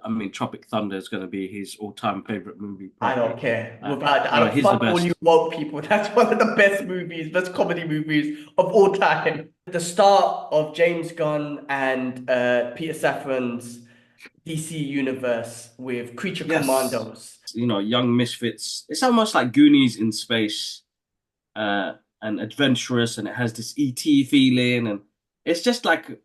I mean, Tropic Thunder is going to be his all-time favorite movie, I probably. don't care. I No, don't he's the fuck all you best. woke people. That's one of the best movies, best comedy movies of all time. The start of James Gunn and Peter Safran's DC universe with Creature Yes, Commandos. young misfits. It's almost like Goonies in space, uh, and adventurous, and it has this ET feeling, and it's just like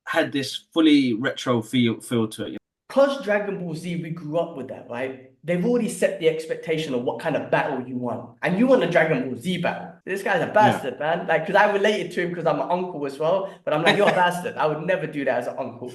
had this fully retro feel to it. Because Dragon Ball Z, we grew up with that, right? They've already set the expectation of what kind of battle you want. And you want a Dragon Ball Z battle. This guy's a Yeah. bastard, man. Like, because I related to him because I'm an uncle as well. But I'm like, you're a bastard. I would never do that as an uncle.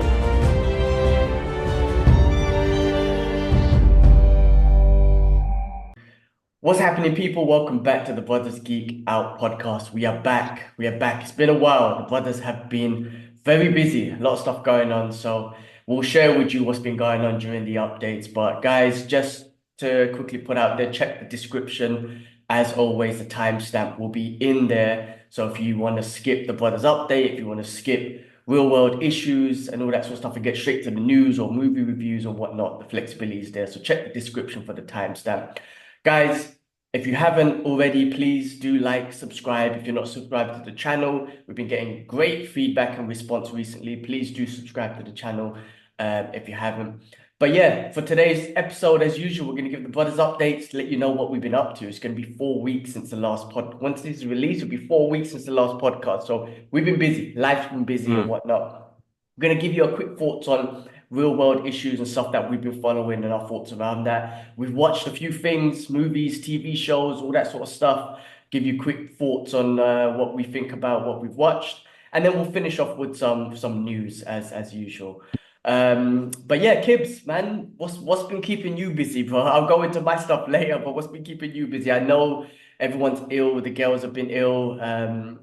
What's happening, people? Welcome back to the Brothers Geek Out Podcast. We are back. We are back. It's been a while. The brothers have been very busy. A lot of stuff going on. So we'll share with you what's been going on during the updates. But guys, just to quickly put out there, check the description. As always, the timestamp will be in there. So if you want to skip the brothers update, if you want to skip real world issues and all that sort of stuff and get straight to the news or movie reviews or whatnot, the flexibility is there. So check the description for the timestamp. Guys, if you haven't already, please do like, subscribe. If you're not subscribed to the channel, we've been getting great feedback and response recently. Please do subscribe to the channel if you haven't. But yeah, for today's episode, as usual, we're going to give the brothers updates, let you know what we've been up to. It's going to be 4 weeks since the last pod. Once this is released, it'll be 4 weeks since the last podcast. So we've been busy. Life's been busy and Mm. whatnot. I'm going to give you a quick thoughts on real world issues and stuff that we've been following and our thoughts around that. We've watched a few things, movies, TV shows, all that sort of stuff. Give you quick thoughts on what we think about what we've watched, and then we'll finish off with some news as usual. But yeah, Kibbs, man, what's been keeping you busy, bro? I'll go into my stuff later, but what's been keeping you busy? I know everyone's ill, the girls have been ill.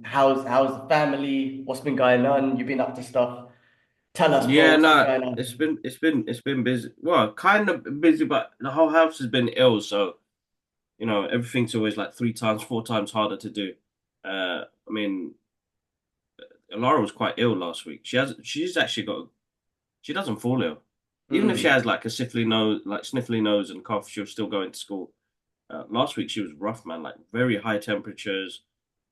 How's the family? What's been going on? You've been up to stuff. Tell us, bro, Yeah, what's been no, going on? it's been busy. Well, kind of busy, but the whole house has been ill, so everything's always like three times, four times harder to do. I mean, Laura was quite ill last week. She's actually got, she doesn't fall ill. Even if she Mm. has like a sniffly nose and cough, she'll still go into school. Last week she was rough, man, like very high temperatures,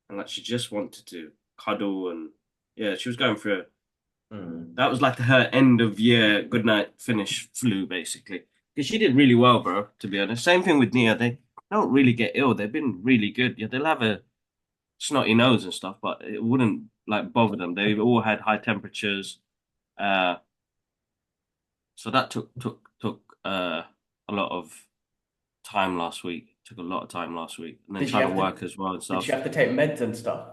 and like she just wanted to cuddle, and yeah, she was going through it. Mm. That was like her end of year good night finish flu, basically. Because she did really well, bro, to be honest. Same thing with Nia. They don't really get ill. They've been really good. Yeah, they'll have a snotty nose and stuff, but it wouldn't like bother them. They've all had high temperatures. Uh, so that took a lot of time last week. Took a lot of time last week. And then Did she trying to have to work as well and did she stuff. have to take meds and stuff?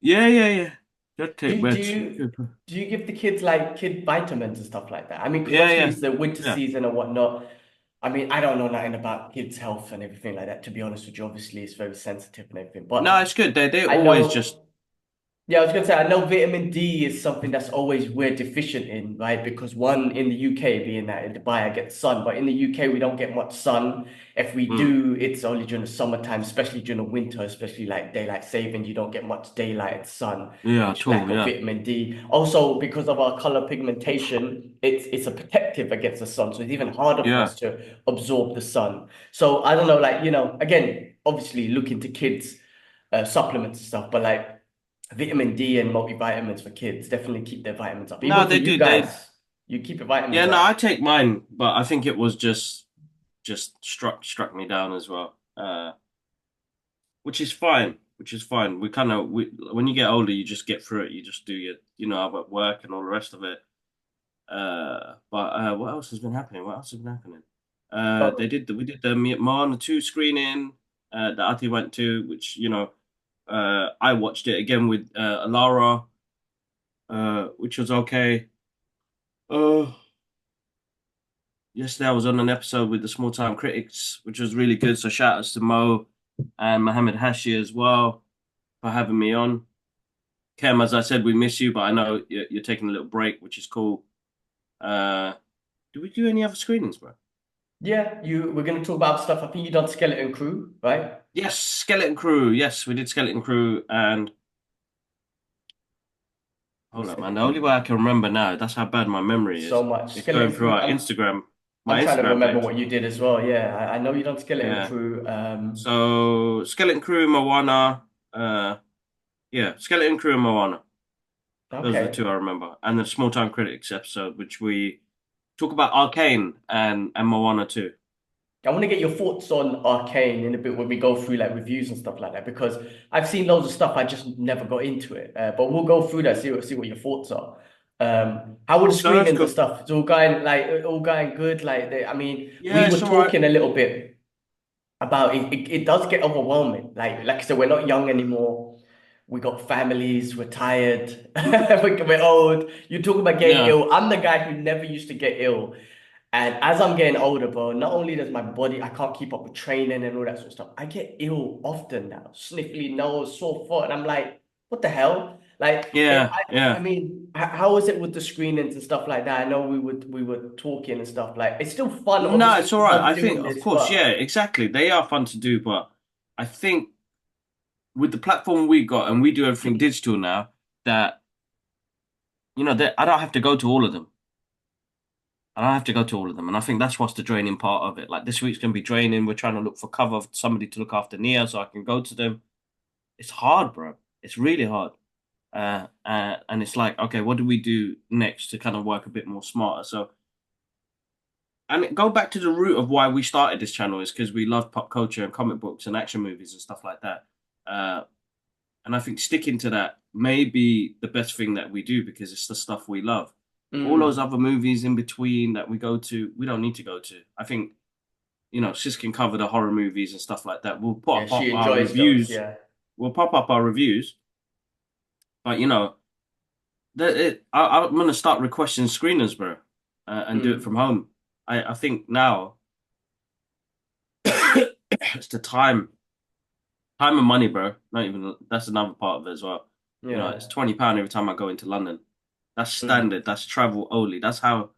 Yeah, yeah, yeah. Just take Do do meds. you do you give the kids like kid vitamins and stuff like that? I mean, because Yeah, obviously yeah, it's the winter yeah. season and whatnot. I mean, I don't know nothing about kids' health and everything like that, to be honest with you. Obviously, it's very sensitive and everything. No, But it's good. They I always just know. Yeah, I was gonna say I know vitamin D is something that's always we're deficient in, right? Because one in the UK, being that in Dubai I get sun, but in the UK we don't get much sun. If we mm, do, it's only during the summertime, especially during the winter, especially like daylight saving, you don't get much daylight and sun, yeah, which at all. lack of Yeah. vitamin D. Also, because of our color pigmentation, it's a protective against the sun, so it's even harder for Yeah. us to absorb the sun. So I don't know, like again, obviously look into kids supplements and stuff, but like vitamin D and multivitamins for kids definitely keep their vitamins up. No, Even for they you do. They guys, you keep your vitamins Yeah, no, I up. take mine, but I think it was just struck me down as well. Which is fine. Which is fine. We when you get older, you just get through it. You just do your about work and all the rest of it. But what else has been happening? What else has been happening? But We did the Moana 2 screening that Ati went to, which I watched it again with Alara, which was okay. Uh, Yesterday I was on an episode with the Small Time Critics, which was really good. So shout outs to Mo and Mohammed Hashi as well for having me on. Kem, as I said, we miss you, but I know you're taking a little break, which is cool. Uh, do we do any other screenings, bro? yeah, you we're gonna talk about stuff. I think you done Skeleton Crew, right? Yes, Skeleton Crew. Yes, we did Skeleton Crew. And hold What's up, the man. The only way I can remember now, that's how bad my memory so is. much It's going Skeleton through Crew? our Instagram. I'm my trying to Instagram remember page. what you did as well. Yeah, I know you done Skeleton Yeah. Crew. So Skeleton Crew, Moana, yeah, Skeleton Crew and Moana. Those are the Okay. two I remember. And the Small Time Critics episode, which we talk about Arcane and Moana too. I want to get your thoughts on Arcane in a bit when we go through like reviews and stuff like that because I've seen loads of stuff. I just never got into it. But we'll go through that, see what your thoughts are. How were the No, that's screenings and cool. stuff? It's all going good. I mean, Yeah, we were it's all right. talking a little bit about it. It does get overwhelming. Like I said, we're not young anymore. We got families. We're tired. We're old. You talk about getting Yeah. ill. I'm the guy who never used to get ill. And as I'm getting older, bro, not only does my body, I can't keep up with training and all that sort of stuff. I get ill often now, sniffly nose, sore foot, and I'm like, what the hell? Yeah, I yeah. mean, how is it with the screenings and stuff like that? I know we were talking and stuff like it's still fun, No, obviously, it's all right. love I think, doing of this, course, yeah, but exactly. They are fun to do, but I think with the platform we got and we do everything digital now, that that I don't have to go to all of them. I don't have to go to all of them, and I think that's what's the draining part of it. Like this week's gonna be draining. We're trying to look for cover for somebody to look after Nia, so I can go to them. It's hard, bro. It's really hard. And it's like, okay, what do we do next to kind of work a bit more smarter? So, and go back to the root of why we started this channel is because we love pop culture and comic books and action movies and stuff like that. Uh, and I think sticking to that may be the best thing that we do because it's the stuff we love. All those mm, other movies in between that we go to, we don't need to go to. I think, Sis can cover the horror movies and stuff like that. We'll yeah, pop she up our enjoys those. reviews. Yeah. We'll pop up our reviews. But, I'm going to start requesting screeners, bro, and do it Mm. from home. I think now it's the time and money, bro. Not even that's another part of it as well. It's Yeah. £20 every time I go into London. That's Mm. standard. That's travel only. That's how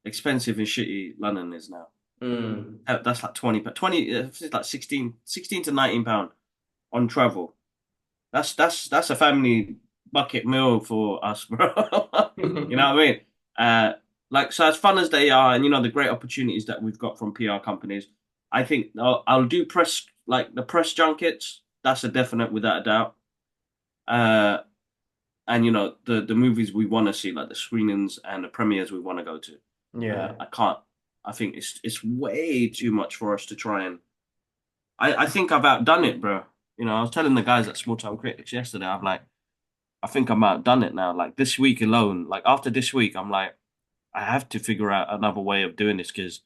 expensive and shitty London is now. Mm. That's like 20, it's like 16 to £19 on travel. That's a family bucket meal for us, bro. You know what I mean? Uh, so as fun as they are, and the great opportunities that we've got from PR companies, I think I'll do press like the press junkets. That's a definite without a doubt. Uh, and the movies we want to see, like the screenings and the premieres we want to go to. Yeah. I can't. I think it's way too much for us to try and. I think I've outdone it, bro. I was telling the guys at Small Time Critics yesterday. I think I'm outdone it now. Like this week alone, like after this week, I'm like, I have to figure out another way of doing this because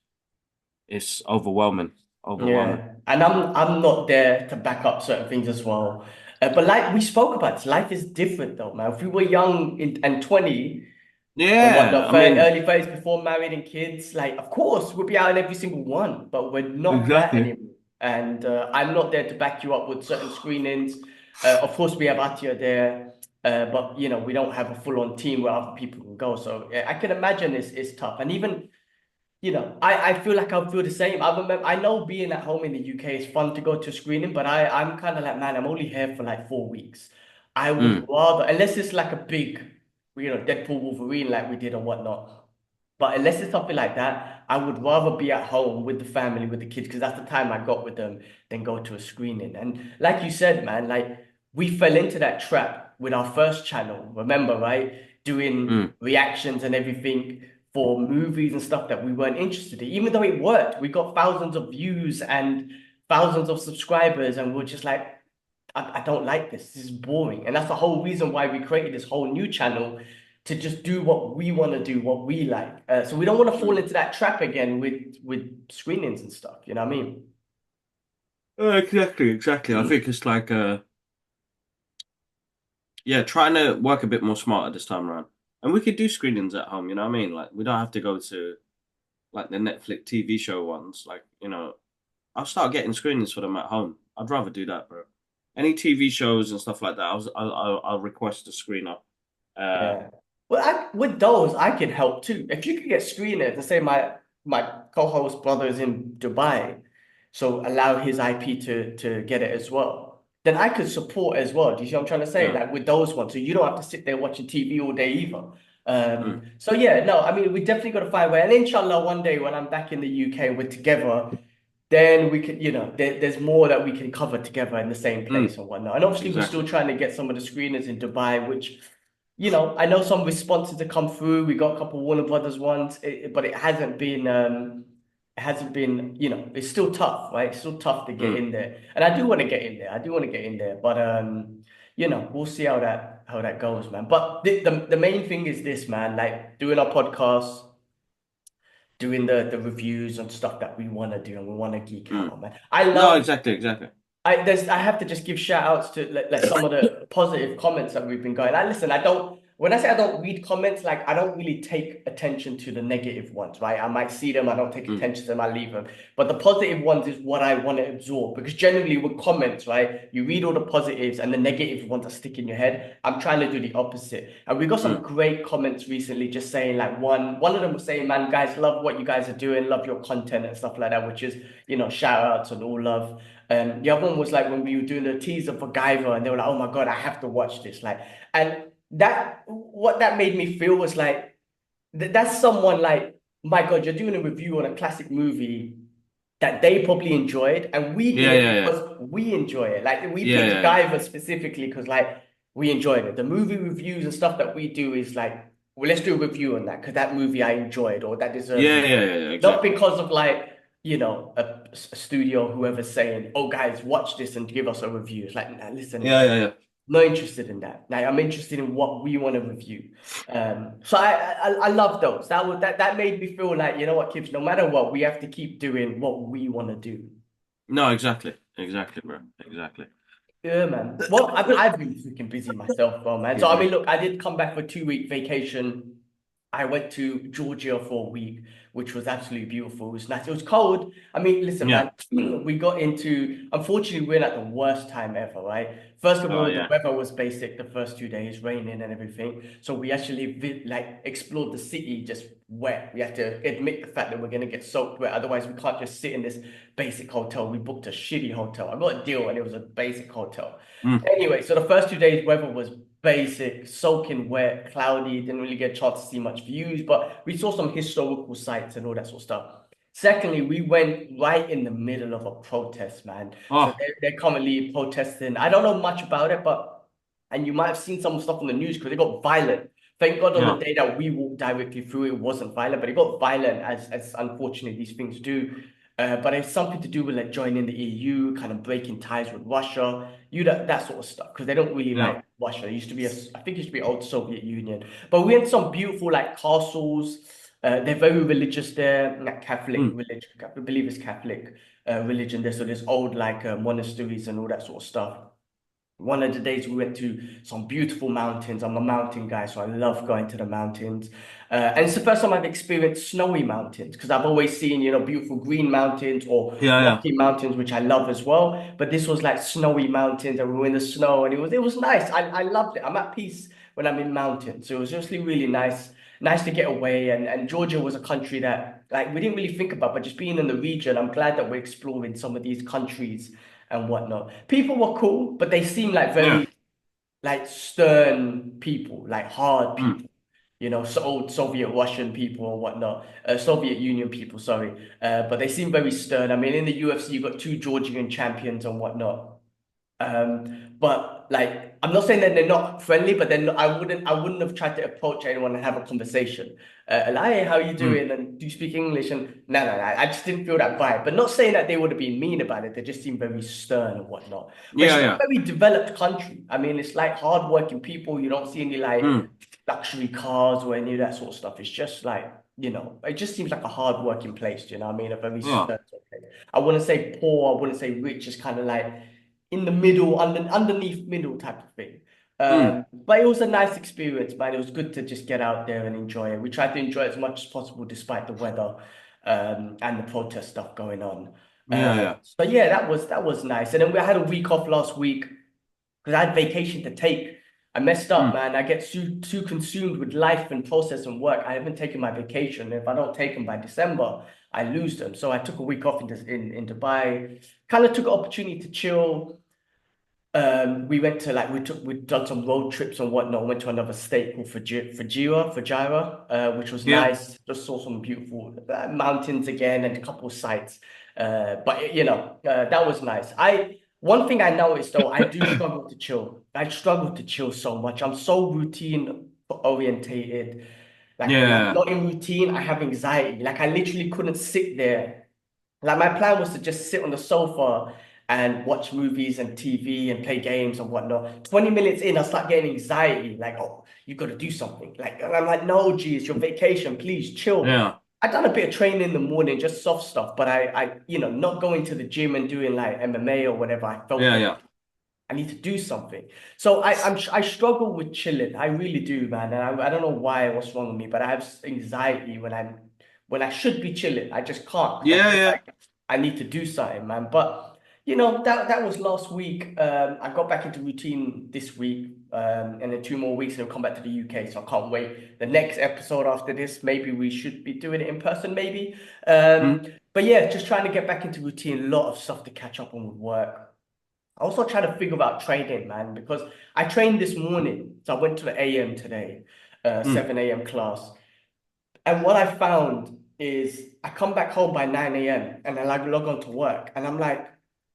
it's overwhelming. Overwhelming. Yeah, and I'm not there to back up certain things as well. But like we spoke about, life is different though, man. If we were young and 20 and Yeah, whatnot, I mean, early 30s before married and kids, like of course we'll be out in every single one, but we're not that exactly. anymore. And I'm not there to back you up with certain screenings. Of course, we have Atia there, but we don't have a full-on team where other people can go. So yeah, I can imagine it's tough. And even I feel like I'll feel the same. I know being at home in the UK is fun to go to a screening, but I'm kind of like, man, I'm only here for like 4 weeks. I would Mm, rather, unless it's like a big, Deadpool Wolverine like we did or whatnot. But unless it's something like that, I would rather be at home with the family, with the kids, because that's the time I got with them, than go to a screening. And like you said, man, like we fell into that trap with our first channel, remember, right? Doing mm. reactions and everything for movies and stuff that we weren't interested in. Even though it worked, we got thousands of views and thousands of subscribers, and we're just like, I don't like this. This is boring. And that's the whole reason why we created this whole new channel to just do what we want to do, what we like. So we don't want to fall Mm. into that trap again with screenings and stuff. You know what I mean? Exactly, exactly. I think it's like yeah, trying to work a bit more smarter this time around. And we could do screenings at home, you know what I mean? Like we don't have to go to like the Netflix TV show ones. Like, I'll start getting screenings for them at home. I'd rather do that, bro. Any TV shows and stuff like that, I'll request a screener. Uh, Yeah. Well, with those, I can help too. If you could get screeners and say my co-host brother is in Dubai, so allow his IP to get it as well, then I could support as well. Do you see what I'm trying to say? yeah, Like with those ones, so you don't have to sit there watching TV all day either. Mm. So yeah, no, I mean, we definitely got to find a way. And inshallah, one day when I'm back in the UK, we're together, then we can, there's more that we can cover together in the same place Mm. and whatnot. And obviously, we're still Exactly. trying to get some of the screeners in Dubai, which, I know some responses to come through. We got a couple of Warner Brothers ones, but it's still tough, right? It's still tough to get Mm. in there. And I do want to get in there. I do want to get in there, but we'll see how that goes, man. But the main thing is this, man, like doing our podcast, doing the reviews and stuff that we want to do and we want to geek out Mm. on, man. No, exactly. I have to just give shout outs to like some of the positive comments that we've been going. Listen, when I say I don't read comments, like I don't really take attention to the negative ones, right? I might see them, I don't take Mm. attention to them, I leave them. But the positive ones is what I want to absorb because generally with comments, right, you read all the positives and the negative ones that stick in your head. I'm trying to do the opposite. And we got some Mm. great comments recently just saying like one of them was saying, man, guys, love what you guys are doing, love your content and stuff like that, which is, shout outs and all love. The other one was like when we were doing the teaser for Guyver, and they were like, "Oh my God, I have to watch this!" Like, and what that made me feel was like that's someone like, my God, you're doing a review on a classic movie that they probably enjoyed, and we do Yeah, it yeah, yeah. because we enjoy it. Like, we Yeah, picked yeah, yeah. Guyver specifically because like we enjoyed it. The movie reviews and stuff that we do is like, well, let's do a review on that because that movie I enjoyed or that deserves Yeah, it. yeah, yeah, yeah, Not exactly. because of like, a studio, whoever's saying, oh, guys, watch this and give us a review. It's like, nah, listen, Yeah, yeah, yeah. not interested in that. Like, I'm interested in what we want to review. So I love those. That made me feel like, you know what, Kips, no matter what, we have to keep doing what we want to do. No, exactly, bro. Exactly. Yeah, man. Well, I've been freaking busy myself, bro, man. So I mean, look, I did come back for a 2 week vacation. I went to Georgia for a week, which was absolutely beautiful. It was nice. It was cold. I mean, listen, Yeah. man, we got into, unfortunately, we're at the worst time ever, right? First of Oh, all, the yeah. weather was basic the first 2 days, raining and everything. So we actually explored the city just wet. We had to admit the fact that we're going to get soaked wet. Otherwise, we can't just sit in this basic hotel. We booked a shitty hotel. I got a deal and it was a basic hotel. Mm. Anyway, so the first 2 days, weather was basic, soaking wet, cloudy, didn't really get a chance to see much views, but we saw some historical sites and all that sort of stuff. Secondly, we went right in the middle of a protest, man. So Oh, they're currently protesting. I don't know much about it, and you might have seen some stuff on the news because it got violent. Thank God on the yeah. day that we walked directly through, it wasn't violent, but it got violent as unfortunately these things do. But it's something to do with like joining the EU, kind of breaking ties with Russia, that sort of stuff, because they don't really Yeah. like Russia. It used to be I think it used to be old Soviet Union. But we had some beautiful like castles. They're very religious there, like Catholic Mm. religion. I believe it's Catholic religion there. So there's old like monasteries and all that sort of stuff. One of the days we went to some beautiful mountains. I'm a mountain guy, so I love going to the mountains. And it's the first time I've experienced snowy mountains because I've always seen, beautiful green mountains or Yeah, yeah. rocky mountains, which I love as well. But this was like snowy mountains, and we were in the snow, and it was nice. I loved it. I'm at peace when I'm in mountains, so it was just really nice, nice to get away. And Georgia was a country that like we didn't really think about, but just being in the region, I'm glad that we're exploring some of these countries and whatnot. People were cool, but they seemed like Yeah. very like stern people, like hard Mm. people. So old Soviet Russian people or whatnot, Soviet Union people, sorry. But they seem very stern. I mean, in the UFC, you've got two Georgian champions and whatnot. But like, I'm not saying that they're not friendly, but then I wouldn't have tried to approach anyone and have a conversation. Like, hey, how you Mm. doing? And do you speak English? And no, I just didn't feel that vibe. But not saying that they would have been mean about it. They just seemed very stern and whatnot. But it's Yeah, still a yeah. very developed country. I mean, it's like hardworking people. You don't see any like Mm. luxury cars or any of that sort of stuff. It's just like, it just seems like a hardworking place. Do you know what I mean? A very Yeah. stern place. I wouldn't say poor. I wouldn't say rich. It's kind of like in the middle, underneath middle type of thing. Mm. But it was a nice experience, man. It was good to just get out there and enjoy it. We tried to enjoy it as much as possible despite the weather and the protest stuff going on. Yeah, yeah. So yeah, that was nice. And then we had a week off last week because I had vacation to take. I messed up, Mm. man. I get too consumed with life and process and work. I haven't taken my vacation. If I don't take them by December, I lose them. So I took a week off in Dubai. Kind of took an opportunity to chill, We went to like we'd done some road trips and whatnot. Went to another state called Fujairah, which was Yeah, nice. Just saw some beautiful mountains again and a couple of sites. But you know, that was nice. I One thing I noticed though, I do struggle to chill. I struggle to chill so much. I'm so routine orientated. Like when I'm yeah, not in routine, I have anxiety. Like I literally couldn't sit there. Like my plan was to just sit on the sofa and watch movies and TV and play games and whatnot. 20 minutes in, I start getting anxiety, like, oh, you got to do something. Like, and I'm like, no, G, it's your vacation. Please chill. yeah, I done a bit of training in the morning, just soft stuff, but not going to the gym and doing like MMA or whatever. I felt yeah, like yeah. I need to do something. So I struggle with chilling. I really do, man. And I don't know why, what's wrong with me, but I have anxiety when I should be chilling. I just can't because I Yeah, feel yeah. like I need to do something, man. But you know, that was last week. I got back into routine this week. And then 2 more weeks and I'll come back to the UK. So I can't wait. The next episode after this, maybe we should be doing it in person, maybe. Mm, But yeah, just trying to get back into routine. A lot of stuff to catch up on with work. I also try to figure out training, man, because I trained this morning. So I went to the AM today, mm. 7 a.m. class. And what I found is I come back home by 9 a.m. and I like log on to work. And I'm like,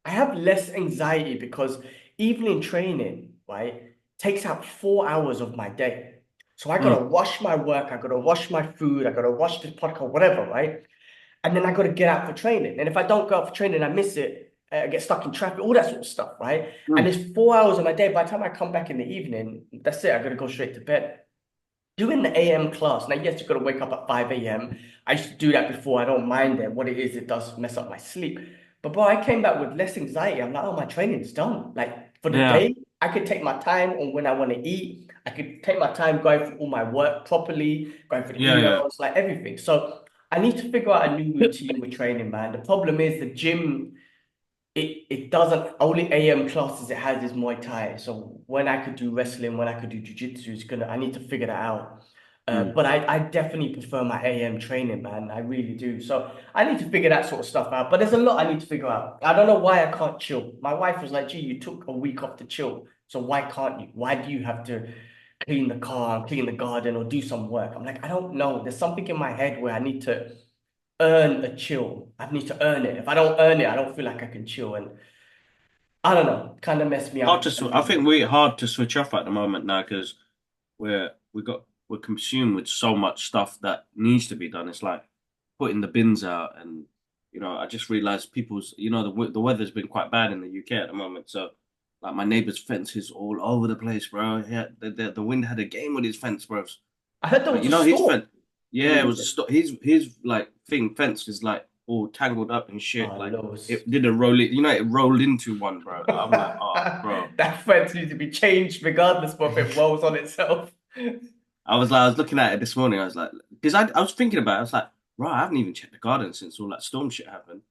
I have less anxiety because evening training, right, takes out 4 hours of my day. So I gotta Mm. rush my work, I gotta rush my food, I gotta rush this podcast, whatever, right? And then I got to get out for training. And if I don't go out for training, I miss it. I get stuck in traffic, all that sort of stuff, right? And Mm. it's 4 hours of my day. By the time I come back in the evening, that's it. I got to go straight to bed. Doing the AM class. Now, yes, you got to wake up at 5 a.m. I used to do that before. I don't mind it. What it is, it does mess up my sleep. But bro, I came back with less anxiety. I'm like, oh, my training's done. Like for the Yeah. day, I could take my time on when I want to eat. I could take my time going through all my work properly, going through the Yeah, yeah. emails, like everything. So I need to figure out a new routine with training, man. The problem is the gym, it doesn't only AM classes it has is Muay Thai. So when I could do wrestling, when I could do jiu-jitsu, I need to figure that out. Mm. But I definitely prefer my AM training, man. I really do. So I need to figure that sort of stuff out. But there's a lot I need to figure out. I don't know why I can't chill. My wife was like, gee, you took a week off to chill. So why can't you? Why do you have to clean the car, clean the garden, or do some work? I'm like, I don't know. There's something in my head where I need to earn a chill. I need to earn it. If I don't earn it, I don't feel like I can chill. And I don't know, kind of messed me Hard up to. a I little think bit. we're hard to switch off at the moment now because we're consumed with so much stuff that needs to be done. It's like putting the bins out, and I just realized the weather's been quite bad in the UK at the moment. So like my neighbor's fence is all over the place, bro. Yeah, the wind had a game with his fence, bro. I heard there Like was a his storm fence. in the Yeah, it was a weekend. his like fence is like all tangled up and shit. Oh, Like Lord. it did a roll it, it rolled into one, bro. I'm like, oh, bro. That fence needs to be changed regardless of if it rolls on itself. I was looking at it this morning. I was like, because I was thinking about it. I was like, right, I haven't even checked the garden since all that storm shit happened.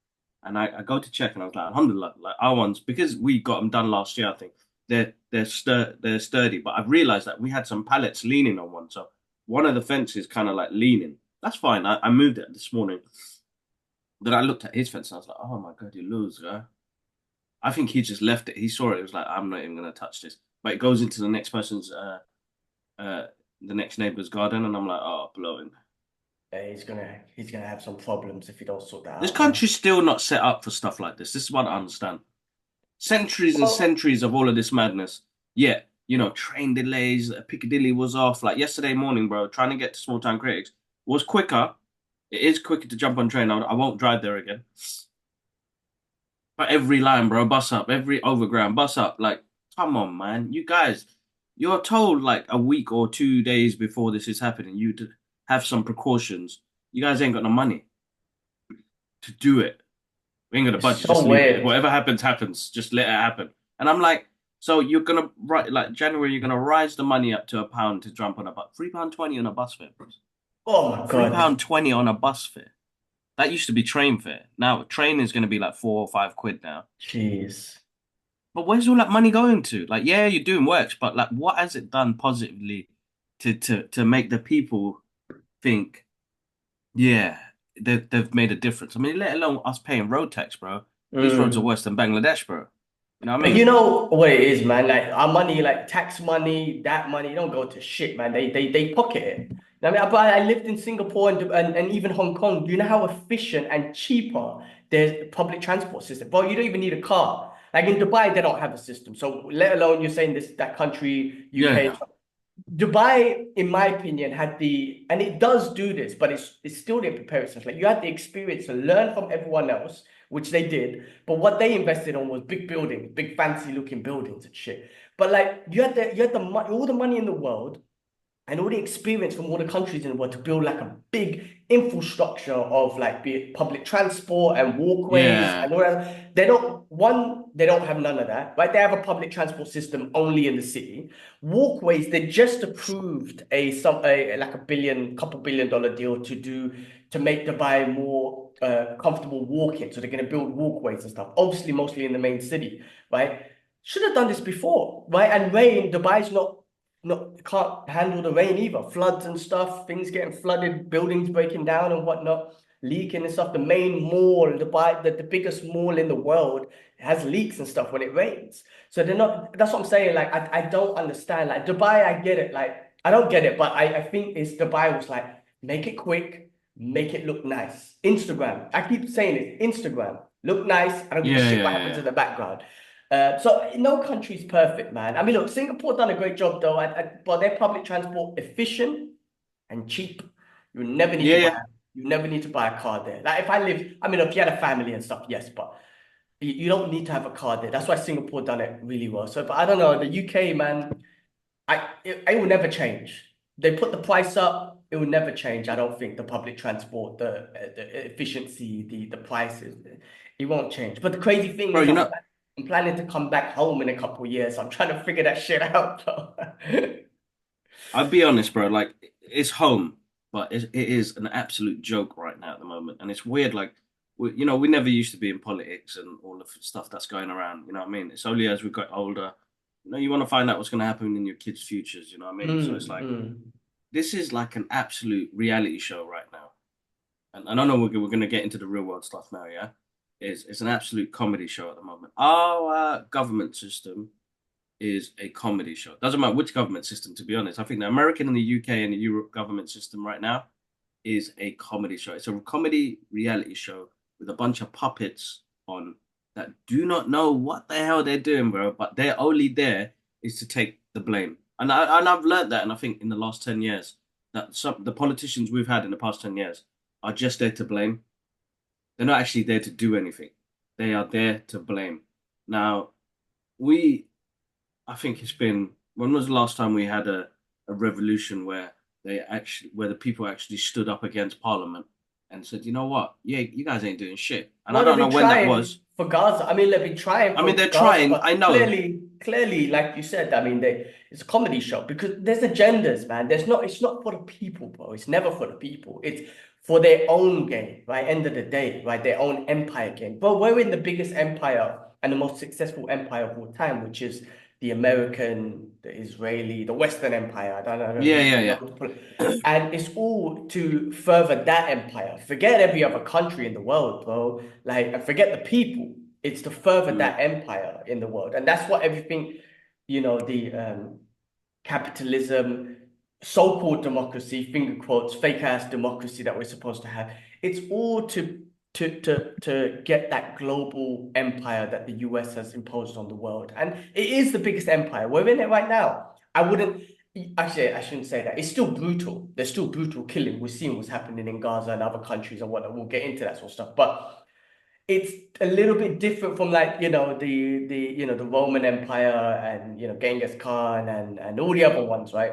And I go to check, and I was like, alhamdulillah, like our ones, because we got them done last year. I think they're sturdy. But I've realized that we had some pallets leaning on one, so one of the fences kind of like leaning. That's fine. I moved it this morning. Then I looked at his fence, and I was like, oh my god, you loser. I think he just left it. He saw it. It was like, I'm not even gonna touch this. But it goes into the next person's uh the next neighbor's garden, and I'm like, oh, blowing. He's gonna have some problems if you don't sort that This out, man. country's still not set up for stuff like this. This is what I understand. Centuries and Well, centuries of all of this madness. Yeah, train delays. Piccadilly was off. Like yesterday morning, bro, trying to get to small town critics was quicker. It is quicker to jump on train. I won't drive there again. But every line, bro, bus up. Every overground, bus up. Like, come on, man. You guys, you're told like a week or 2 days before this is happening, you to have some precautions. You guys ain't got no money to do it. We ain't got a it's budget. so Just leave it. weird. Whatever happens, happens. Just let it happen. And I'm like, so you're gonna like January, you're gonna rise the money up to £1 to jump on a bus. £3.20 on a bus fare, bro. Oh my Three God. pound twenty on a bus fare. That used to be train fare. Now train is gonna be like £4 or £5 now. Jeez. But where's all that money going to? Like, yeah, you're doing works, but like, what has it done positively to make the people think, yeah, they've made a difference? I mean, let alone us paying road tax, bro. These roads are Mm. worse than Bangladesh, bro. You know what I But mean? you know what it is, man. Like our money, like tax money, that money, don't go to shit, man. They pocket it. I mean, but I lived in Singapore and even Hong Kong. Do you know how efficient and cheaper there's public transport system? Bro, you don't even need a car. Like in Dubai, they don't have a system. So let alone you're saying this that country, Yeah, UK. yeah. Dubai, in my opinion, had the, and it does do this, but it's still didn't prepare itself. Like you had the experience to learn from everyone else, which they did. But what they invested on was big buildings, big fancy looking buildings and shit. But like all the money in the world, and all the experience from all the countries in the world to build like a big infrastructure of like be it public transport and walkways Yeah. and all that. They don't have none of that, right? They have a public transport system only in the city. Walkways, they just approved a like a couple billion-dollar deal to make Dubai more comfortable walking. So they're going to build walkways and stuff, obviously mostly in the main city, right? Should have done this before, right? And rain, Dubai's not can't handle the rain either. Floods and stuff, things getting flooded, buildings breaking down and whatnot, leaking and stuff. The main mall, the biggest mall in the world has leaks and stuff when it rains. So they're not, that's what I'm saying. Like, I don't understand. Like Dubai, I get it. Like, I don't get it, but I think it's Dubai was like, make it quick, make it look nice. Instagram. I keep saying it, Instagram. Look nice. I don't give a Yeah, shit yeah, what happens yeah. in the background. So no country's perfect, man. I mean, look, Singapore done a great job though, but their public transport efficient and cheap. You never need Yeah, to buy. yeah. You never need to buy a car there. Like if I live, I mean, if you had a family and stuff, yes, but you don't need to have a car there. That's why Singapore done it really well. So, but I don't know, the UK, man, it will never change. They put the price up, it will never change. I don't think the public transport, the efficiency, the prices, it won't change. But the crazy thing Bro, is, you know, I'm planning to come back home in a couple of years. I'm trying to figure that shit out, though. I'll be honest, bro. Like, it's home, but it is an absolute joke right now at the moment. And it's weird. Like, we never used to be in politics and all the stuff that's going around. You know what I mean? It's only as we got older, you want to find out what's going to happen in your kids' futures. You know what I mean? So it's like, Mm. this is like an absolute reality show right now. And I know we're going to get into the real world stuff now, yeah? It's an absolute comedy show at the moment. Our government system is a comedy show. Doesn't matter which government system, to be honest. I think the American and the UK and the Europe government system right now is a comedy show. It's a comedy reality show with a bunch of puppets on that do not know what the hell they're doing, bro. But they're only there is to take the blame. And I've learned that, and I think in the last 10 years that the politicians we've had in the past 10 years are just there to blame. They're not actually there to do anything. They are there to blame. Now, we I think it's been when was the last time we had a revolution where the people actually stood up against Parliament and said, you know what? Yeah, you guys ain't doing shit. And I Well, they've don't know been when that trying was. for Gaza. I mean, they've been trying I mean, for they're Gaza, trying, I but know. clearly, like you said, I mean, it's a comedy show because there's agendas, man. It's not for the people, bro. It's never for the people. It's for their own gain, right? End of the day, right? Their own empire gain. But we're in the biggest empire and the most successful empire of all time, which is the American, the Israeli, the Western Empire. I don't Yeah, really yeah, know yeah. what to put it. And it's all to further that empire. Forget every other country in the world, bro. Like, and forget the people. It's to further Mm. that empire in the world. And that's what everything, the capitalism, so-called democracy, finger quotes, fake ass democracy that we're supposed to have. It's all to get that global empire that the US has imposed on the world. And it is the biggest empire. We're in it right now. I wouldn't actually I shouldn't say that. It's still brutal. There's still brutal killing. We're seeing what's happening in Gaza and other countries and whatnot. We'll get into that sort of stuff. But it's a little bit different from like the Roman Empire and Genghis Khan and all the other ones, right?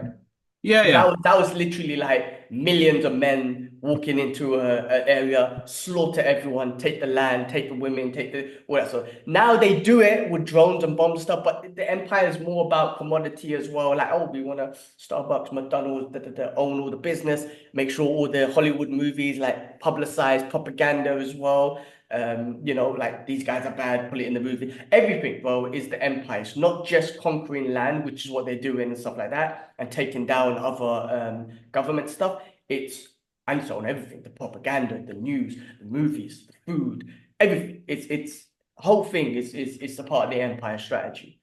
Yeah, That yeah. was that was literally like millions of men walking into an area, slaughter everyone, take the land, take the women, take the all that. So now they do it with drones and bomb stuff, but the empire is more about commodity as well. Like, oh, we want to Starbucks, McDonald's, own all the business, make sure all the Hollywood movies like publicize propaganda as well. Like these guys are bad, put it in the movie. Everything, bro, is the empire. It's not just conquering land, which is what they're doing and stuff like that, and taking down other government stuff. It's and so on everything, the propaganda, the news, the movies, the food, everything. It's whole thing is a part of the empire strategy.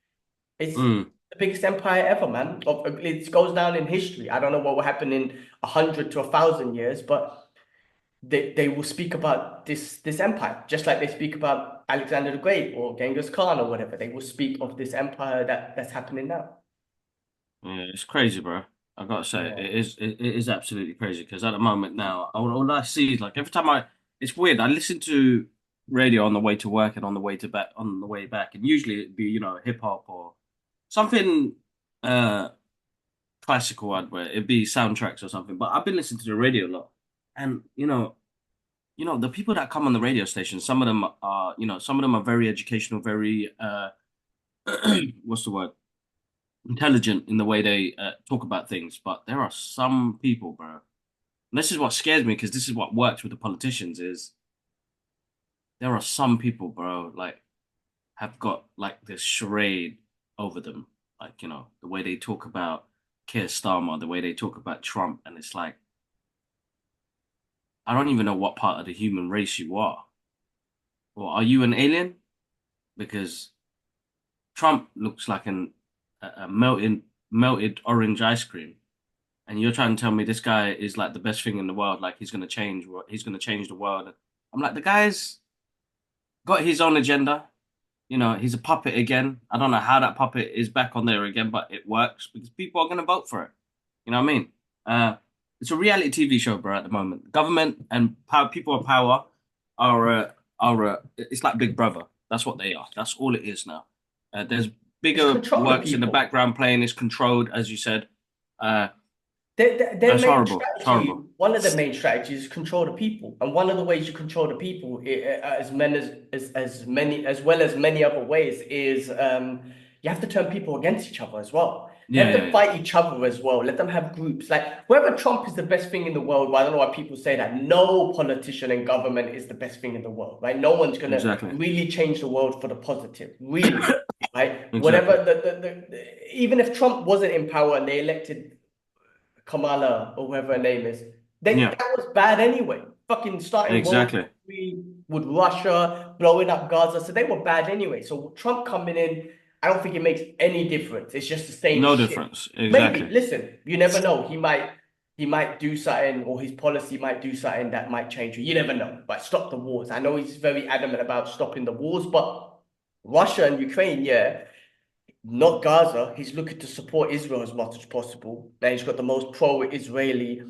It's Mm. the biggest empire ever, man. It goes down in history. I don't know what will happen in 100 to 1,000 years, but they will speak about this empire, just like they speak about Alexander the Great or Genghis Khan or whatever. They will speak of this empire that's happening now. Yeah, it's crazy, bro. I gotta say, Yeah. it is absolutely crazy because at the moment now, all I see is like every time it's weird. I listen to radio on the way to work and on the way back, and usually it'd be hip hop or something uh classical. It'd be soundtracks or something. But I've been listening to the radio a lot, and the people that come on the radio station, some of them are very educational, very what's the word? Intelligent in the way they talk about things, but there are some people, bro. And this is what scares me because this is what works with the politicians is there are some people, bro, like have got like this charade over them, like the way they talk about Keir Starmer, the way they talk about Trump, and it's like I don't even know what part of the human race you are, or are you an alien? Because Trump looks like a melted orange ice cream. And you're trying to tell me this guy is like the best thing in the world, like he's gonna change the world. I'm like, the guy's got his own agenda. He's a puppet again. I don't know how that puppet is back on there again, but it works because people are gonna vote for it. You know what I mean? It's a reality TV show, bro. At the moment, government and people of power it's like Big Brother. That's what they are. That's all it is now. There's It's bigger control the works in the people. background playing. It's controlled, as you said. Uh, Their that's main horrible. It's strategy, horrible. one of the main strategies is control the people. And one of the ways you control the people, as well as many other ways, is you have to turn people against each other as well. Yeah, Let yeah, them yeah. fight each other as well. Let them have groups. Like whether Trump is the best thing in the world, well, I don't know why people say that. No politician and government is the best thing in the world, right? No one's gonna Exactly. really change the world for the positive, really, right? Exactly. Whatever even if Trump wasn't in power and they elected Kamala or whoever her name is. Yeah, That was bad anyway. Fucking starting World War exactly. III with Russia, blowing up Gaza. So they were bad anyway. So Trump coming in, I don't think it makes any difference. It's just the same No shit. difference. Maybe, Exactly. listen, you never know. He might do something, or his policy might do something that might change you. You never know. But stop the wars. I know he's very adamant about stopping the wars, but Russia and Ukraine, yeah, not Gaza. He's looking to support Israel as much as possible. And he's got the most pro-Israeli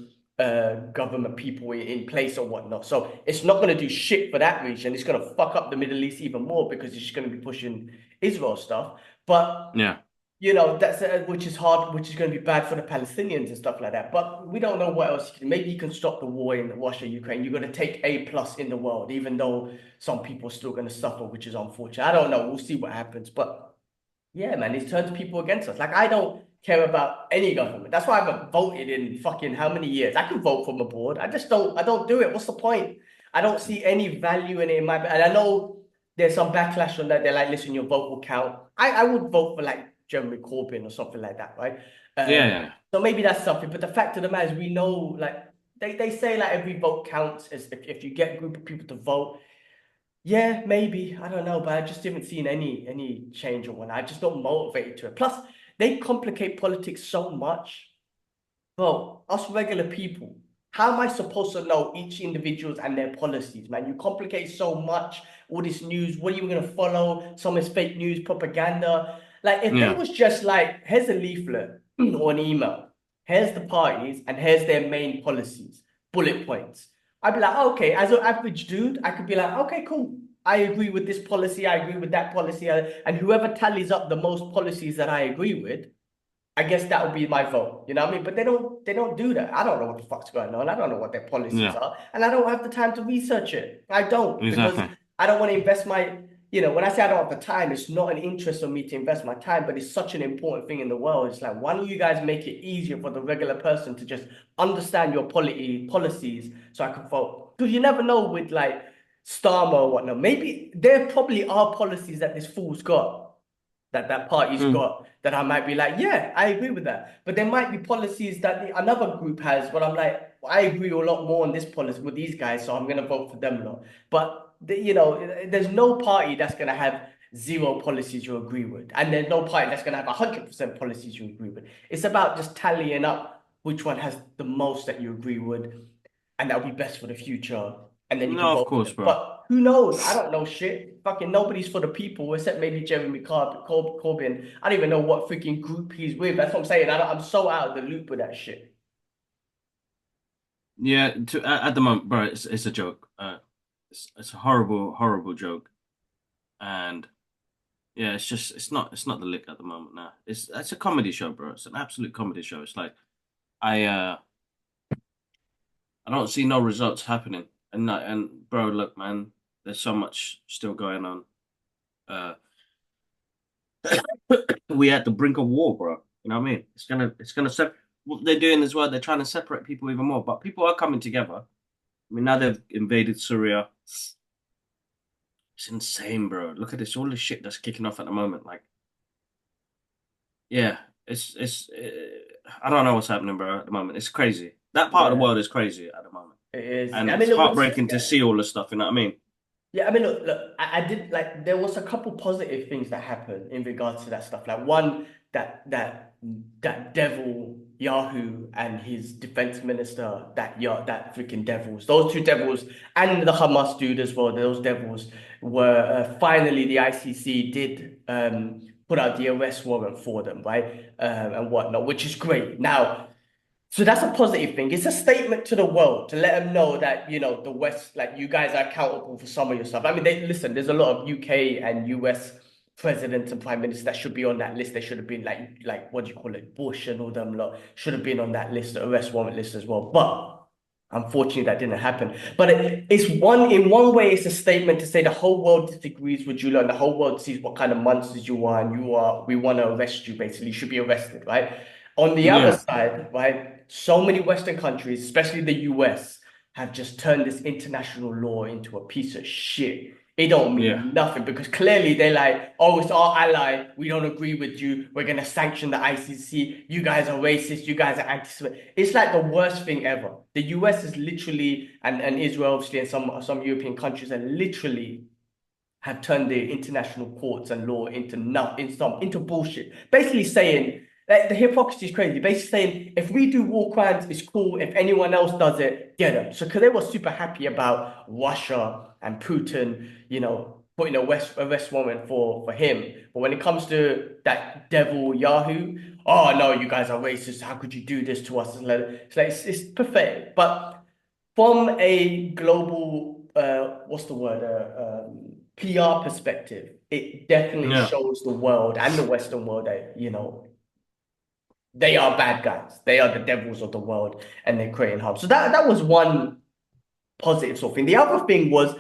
government people in place or whatnot. So it's not going to do shit for that region. It's going to fuck up the Middle East even more because it's going to be pushing Israel stuff. But Yeah. that's which is hard, which is going to be bad for the Palestinians and stuff like that. But we don't know what else you can. Maybe you can stop the war in Russia, Ukraine. You're going to take A+ in the world, even though some people are still going to suffer, which is unfortunate. I don't know. We'll see what happens, but. Yeah, man, it turns people against us. Like, I don't care about any government. That's why I haven't voted in fucking how many years. I can vote from abroad. I don't do it. What's the point? I don't see any value in it and I know there's some backlash on that. They're like, listen, your vote will count. I would vote for like Jeremy Corbyn or something like that, right? Yeah, yeah. So maybe that's something. But the fact of the matter is we know, like, they say like every vote counts as if you get a group of people to vote. Yeah, maybe. I don't know, but I just haven't seen any change or one. I just not motivated to it. Plus, they complicate politics so much. Bro, us regular people, how am I supposed to know each individuals and their policies, man? You complicate so much, all this news, what are you gonna follow? Some is fake news, propaganda. Like if they Yeah. was just like, here's a leaflet or an email, here's the parties, and here's their main policies, bullet points. I'd be like, okay, as an average dude, I could be like, okay, cool. I agree with this policy, I agree with that policy, and whoever tallies up the most policies that I agree with, I guess that would be my vote. You know what I mean? But they don't do that. I don't know what the fuck's going on. I don't know what their policies Yeah. are. And I don't have the time to research it. I don't, because Exactly. I don't want to invest when I say I don't have the time, it's not an interest of me to invest my time, but it's such an important thing in the world. It's like, why don't you guys make it easier for the regular person to just understand your policies so I can vote? Because you never know with like Starmer or whatnot. Maybe there probably are policies that this fool's got that party's Mm. got that I might be like, yeah, I agree with that. But there might be policies that another group has, but I'm like, I agree a lot more on this policy with these guys, so I'm gonna vote for them a lot. But there's no party that's going to have zero policies you agree with, and there's no party that's going to have 100% policies you agree with. It's about just tallying up which one has the most that you agree with, and that'll be best for the future. And then you can No, of vote for course, them. bro. But who knows? I don't know shit. Fucking nobody's for the people except maybe Jeremy Corbyn. I don't even know what freaking group he's with. That's what I'm saying. I'm so out of the loop with that shit. Yeah, at the moment, bro, it's a joke. It's a horrible, horrible joke, and yeah, it's not the lick at the moment. Now it's a comedy show, bro. It's an absolute comedy show. It's like I uh I don't see no results happening, and bro, look, man, there's so much still going on. Uh, we at the brink of war, bro. You know what I mean? It's gonna what they're doing as well. They're trying to separate people even more, but people are coming together. I mean, now they've invaded Syria. It's insane, bro. Look at this, all the shit that's kicking off at the moment. Like, yeah, I don't know what's happening, bro. At the moment, it's crazy. That part of the Yeah, world is crazy at the moment, it is. and I it's mean, look, heartbreaking to see all the stuff. You know what I mean? yeah, I mean, look, I did like there was a couple positive things that happened in regards to that stuff. Like one, that devil Yahoo and his defense minister, that freaking devils, those two devils, and the Hamas dude as well. Those devils were finally the ICC did put out the arrest warrant for them, right? And whatnot, which is great. Now, so that's a positive thing. It's a statement to the world to let them know that, the West, like you guys are accountable for some of your stuff. I mean, listen, there's a lot of UK and US presidents and prime ministers that should be on that list. They should have been like what do you call it? Bush and all them lot should have been on that list, the arrest warrant list as well. But unfortunately, that didn't happen. But in one way, it's a statement to say the whole world disagrees with you, and the whole world sees what kind of monsters you are, and we want to arrest you, basically. You should be arrested, right? On the other Yeah, side, right, so many Western countries, especially the US, have just turned this international law into a piece of shit. It don't yeah, mean nothing because clearly they're like, oh, it's our ally. We don't agree with you. We're gonna sanction the ICC. You guys are racist. You guys are anti-Semitic. It's like the worst thing ever. The US is literally, and Israel, obviously, and some European countries are literally have turned their international courts and law into bullshit. Basically saying like the hypocrisy is crazy. Basically saying if we do war crimes, it's cool. If anyone else does it, get them. So because they were super happy about Russia and Putin, putting a arrest warrant for him. But when it comes to that devil Yahoo, oh no, you guys are racist. How could you do this to us? It's pathetic. But from a global, what's the word? PR perspective, it definitely yeah. shows the world and the Western world that, they are bad guys. They are the devils of the world and they're creating harm. So that was one positive sort of thing. The other thing was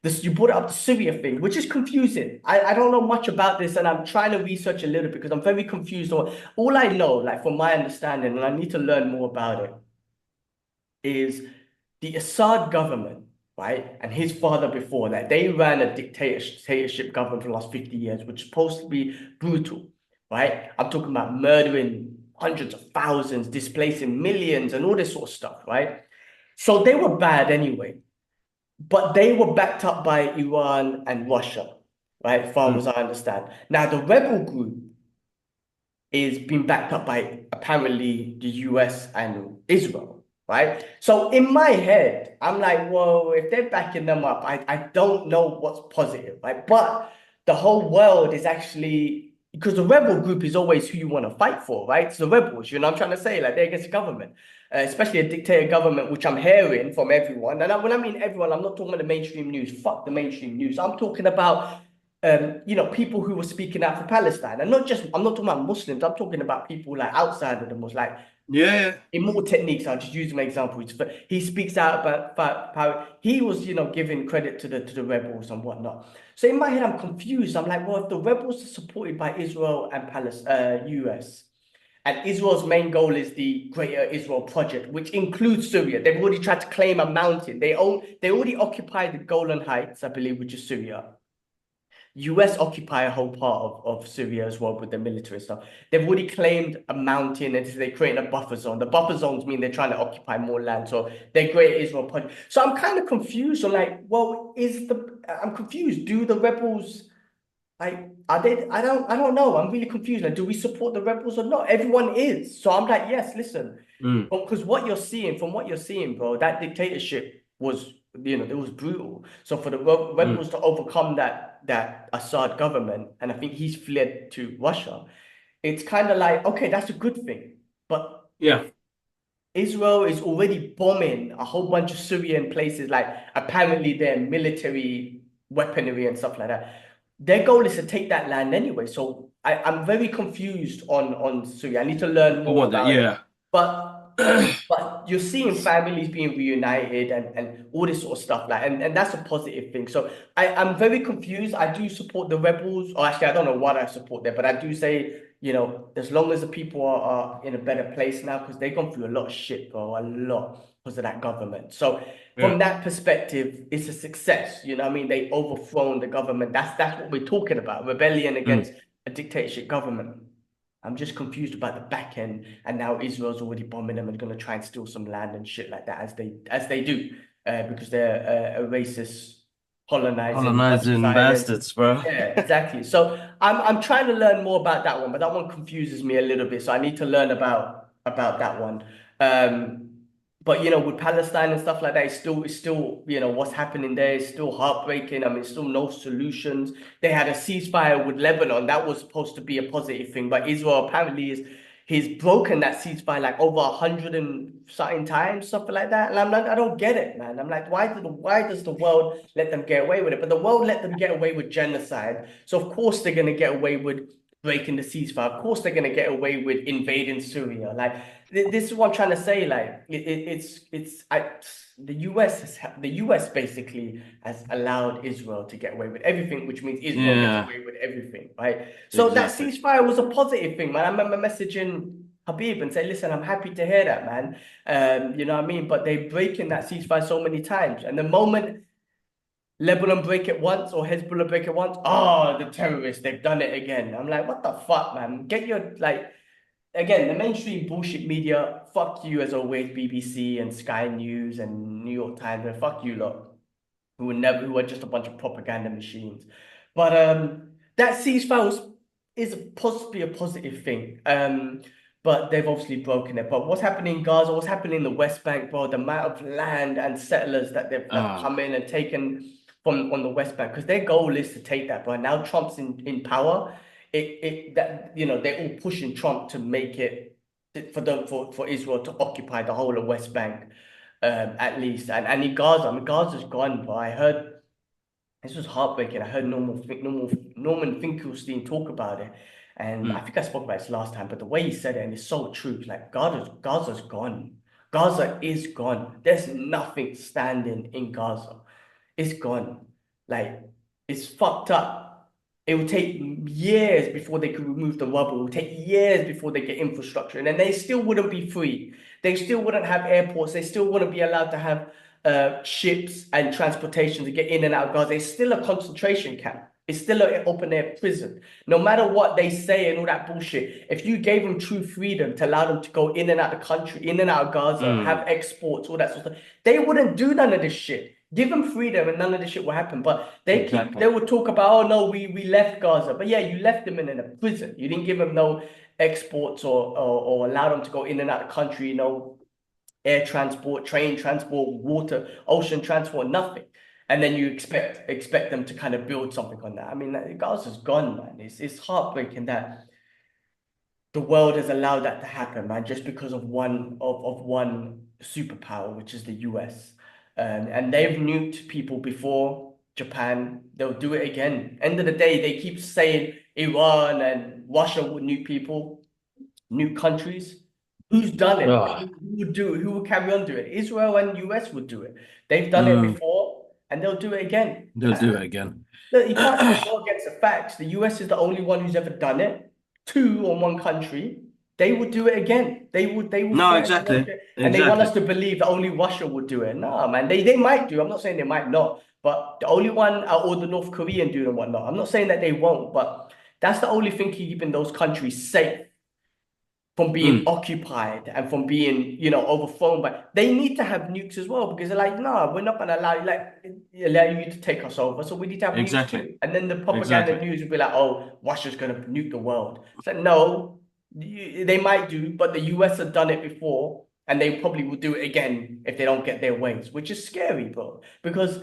this, you brought up the Syria thing, which is confusing. I don't know much about this and I'm trying to research a little because I'm very confused. All I know, like from my understanding, and I need to learn more about it, is the Assad government, right? And his father before that, they ran a dictatorship government for the last 50 years, which is supposed to be brutal, right? I'm talking about murdering hundreds of thousands, displacing millions, and all this sort of stuff, right? So they were bad anyway, but they were backed up by Iran and Russia, right? As far as Mm. I understand. Now, the rebel group is being backed up by apparently the US and Israel, right? So in my head, I'm like, whoa, if they're backing them up, I don't know what's positive, right? But the whole world is actually because the rebel group is always who you want to fight for, right? It's the rebels, you know what I'm trying to say? Like they're against the government, especially a dictator government, which I'm hearing from everyone. And when I mean everyone, I'm not talking about the mainstream news. Fuck the mainstream news. I'm talking about people who were speaking out for Palestine, and I'm not talking about Muslims. I'm talking about people like outside of the Muslims, like Yeah, Immortal Techniques. I'll just use an example. He speaks out about how he was, giving credit to the rebels and whatnot. So in my head, I'm confused. I'm like, well, if the rebels are supported by Israel and US, and Israel's main goal is the Greater Israel Project, which includes Syria. They've already tried to claim a mountain. They already occupied the Golan Heights, I believe, which is Syria. US occupy a whole part of Syria as well with the military stuff. They've already claimed a mountain and they're creating a buffer zone. The buffer zones mean they're trying to occupy more land. So they're Great Israel Project. So I'm kind of confused. I'm like, well, I'm confused. Do the rebels like are they? I don't know. I'm really confused. Like, do we support the rebels or not? Everyone is. So I'm like, yes, listen. Because from what you're seeing, bro, that dictatorship was, it was brutal. So for the rebels to overcome that Assad government, and I think he's fled to Russia, it's kind of like, okay, that's a good thing. But Yeah. Israel is already bombing a whole bunch of Syrian places, like apparently their military weaponry and stuff like that. Their goal is to take that land anyway. So I'm very confused on Syria. I need to learn more about it. But you're seeing families being reunited and all this sort of stuff, like, and that's a positive thing. So I'm very confused. I do support the rebels, or actually I don't know what I support there, but I do say, as long as the people are in a better place now, because they've gone through a lot of shit, bro, a lot because of that government. So from that perspective, it's a success. You know what I mean? They overthrown the government. That's what we're talking about. Rebellion against a dictatorship government. I'm just confused about the back end, and now Israel's already bombing them and going to try and steal some land and shit like that, as they do, because they're a racist colonizing bastards, bro. Yeah, exactly. So I'm trying to learn more about that one, but that one confuses me a little bit. So I need to learn about that one. But with Palestine and stuff like that, it's still what's happening there is still heartbreaking. I mean, still no solutions. They had a ceasefire with Lebanon that was supposed to be a positive thing, but Israel apparently he's broken that ceasefire like over 100 and something times, something like that. And I'm like, I don't get it, man. I'm like, why does the world let them get away with it? But the world let them get away with genocide, so of course they're gonna get away with breaking the ceasefire. Of course they're gonna get away with invading Syria. Like, this is what I'm trying to say. Like, the US basically has allowed Israel to get away with everything, which means Israel gets away with everything, right? So that ceasefire was a positive thing, man. I remember messaging Habib and say, listen, I'm happy to hear that, man. You know what I mean? But they're breaking that ceasefire so many times, and the moment Lebanon break it once or Hezbollah break it once, the terrorists, they've done it again. I'm like, what the fuck, man? Get your, like, again, the mainstream bullshit media, fuck you as always, BBC and Sky News and New York Times, and fuck you lot, who are just a bunch of propaganda machines. But that ceasefire is possibly a positive thing. But they've obviously broken it. But what's happening in Gaza, what's happening in the West Bank, bro, the amount of land and settlers that they've come in and taken on the West Bank, because their goal is to take that, bro. Now Trump's in power. They're all pushing Trump to make it for Israel to occupy the whole of West Bank, at least. And in Gaza, I mean, Gaza's gone, bro. I heard this was heartbreaking. I heard Norman Finkelstein talk about it, and I think I spoke about this last time. But the way he said it, and it's so true. Like, Gaza's gone. Gaza is gone. There's nothing standing in Gaza. It's gone. Like, it's fucked up. It will take years before they could remove the rubble. It will take years before they get infrastructure. And then they still wouldn't be free. They still wouldn't have airports. They still wouldn't be allowed to have ships and transportation to get in and out of Gaza. It's still a concentration camp. It's still an open air prison. No matter what they say and all that bullshit, if you gave them true freedom to allow them to go in and out of the country, in and out of Gaza, have exports, all that sort of stuff, they wouldn't do none of this shit. Give them freedom and none of this shit will happen. But they would talk about, oh no, we left Gaza. But yeah, you left them in a prison. You didn't give them no exports or allow them to go in and out of the country, air transport, train transport, water, ocean transport, nothing. And then you expect them to kind of build something on that. I mean, Gaza's gone, man. It's heartbreaking that the world has allowed that to happen, man, just because of one superpower, which is the US. And they've nuked people before, Japan. They'll do it again. End of the day, they keep saying Iran and Russia would nuke people, nuke countries. Who's done it? Who would do it? Who would carry on doing it? Israel and US would do it. They've done it before, and they'll do it again. They'll do it again. Look, you can't go against the facts. The US is the only one who's ever done it. Two on one country. They would do it again. They would. No, exactly. And they want us to believe that only Russia would do it. No, man. They might do. I'm not saying they might not. But the only one out all the North Korean dude and whatnot, I'm not saying that they won't, but that's the only thing keeping those countries safe from being Mm, occupied and from being, overthrown. But they need to have nukes as well because they're like, no, we're not gonna allow you to take us over. So we need to have nukes exactly. too. And then the propaganda Exactly. news will be like, oh, Russia's gonna nuke the world. So no, they might do, but the US have done it before, and they probably will do it again if they don't get their ways, which is scary, bro. Because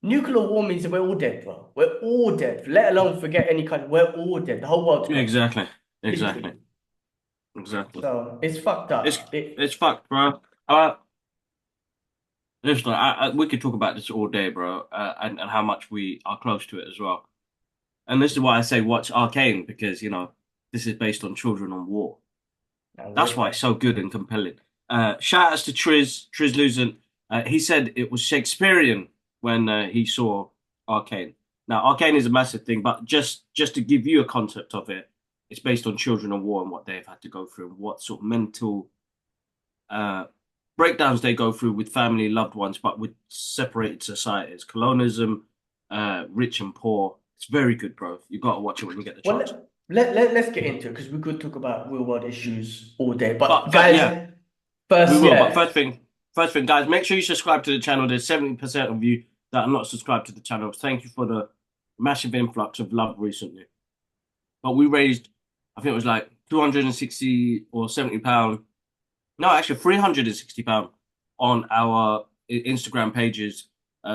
nuclear war means that we're all dead, bro. We're all dead. Let alone forget any country. We're all dead. The whole world's gone. Exactly. Exactly. Literally. Exactly. So it's fucked It's up. it's fucked, bro. Listen, we could talk about this all day, bro, and how much we are close to it as well. And this is why I say watch Arcane because this is based on children on war. And That's why it's so good and compelling. Shout outs to Triz Luzent. He said it was Shakespearean when he saw Arcane. Now, Arcane is a massive thing, but just to give you a concept of it, it's based on children of war and what they've had to go through and what sort of mental uh, breakdowns they go through with family, loved ones, but with separated societies. Colonialism, rich and poor. It's very good, bro. You got to watch it when you get the well, chance. let's get into it because we could talk about real world issues all day. But But yeah. guys, We first, will, but yeah, first thing, guys, make sure you subscribe to the channel. There's 70% of you that are not subscribed to the channel. Thank you for the massive influx of love recently. But we raised, I think it was like 260 or £70. No, actually £360 on our Instagram pages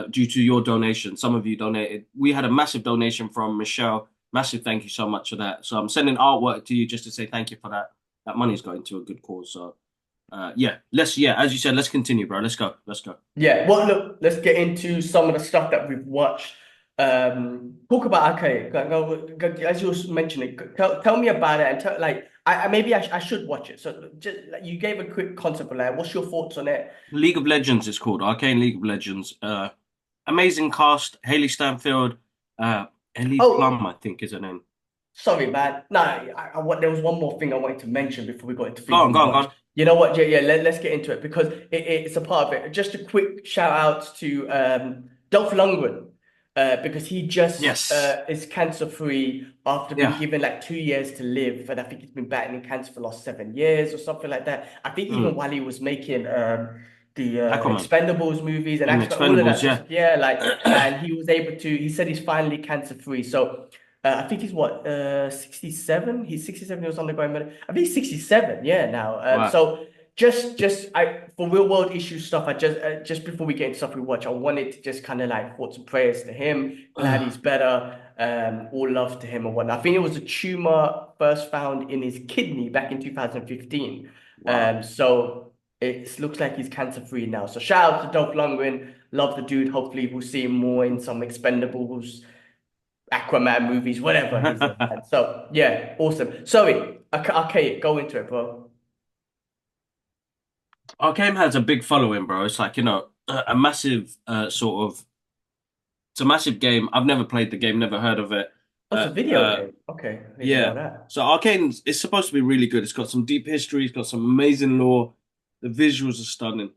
due to your donation. Some of you donated. We had a massive donation from Michelle. Massive thank you so much for that. So I'm sending artwork to you just to say thank you for that. That money's going to a good cause. So as you said, let's continue, bro. Let's go. yeah. Well, look, let's get into some of the stuff that we've watched. Talk about okay. As you was mentioning, tell me about it and tell like maybe I should watch it. So just like, you gave a quick concept of that. What's your thoughts on it? League of Legends is called Arcane League of Legends. Amazing cast. Haley Stanfield, Ellie Oh, Plum, I think is her name. sorry, man. No, there was one more thing I wanted to mention before we got into Go things on, we go on, go watched. on. You know what? Yeah, yeah. Let's get into it because it's a part of it. Just a quick shout out to Dolph Lundgren because he just Yes. is cancer free after being Yeah. given like 2 years to live, and I think he's been battling cancer for the last 7 years or something like that. I think even Mm. while he was making the Aquaman Expendables movies and and X-Men, all of that Expendables. sort of Yeah. stuff. Yeah, like, and he was able to. He said he's finally cancer free. So. I think he's what, 67? He's 67 years on the going, I think he's 67, yeah, now. Wow. So for real world issue stuff, just before we get into stuff we watch, I wanted to just kind of like thoughts and prayers to him. Glad he's better. All love to him and whatnot. I think it was a tumor first found in his kidney back in 2015. Wow. So it looks like he's cancer free now. So shout out to Dolph Lundgren. Love the dude. Hopefully we'll see him more in some Expendables. Aquaman movies, whatever he's in, man. So yeah, awesome. Sorry, okay, go into it, bro. Arcane has a big following, bro. It's like a massive sort of. It's a massive game. I've never played the game, never heard of it. Oh, it's a video Uh, game. Okay, I didn't even know Yeah. that. So Arcane is supposed to be really good. It's got some deep history. It's got some amazing lore. The visuals are stunning,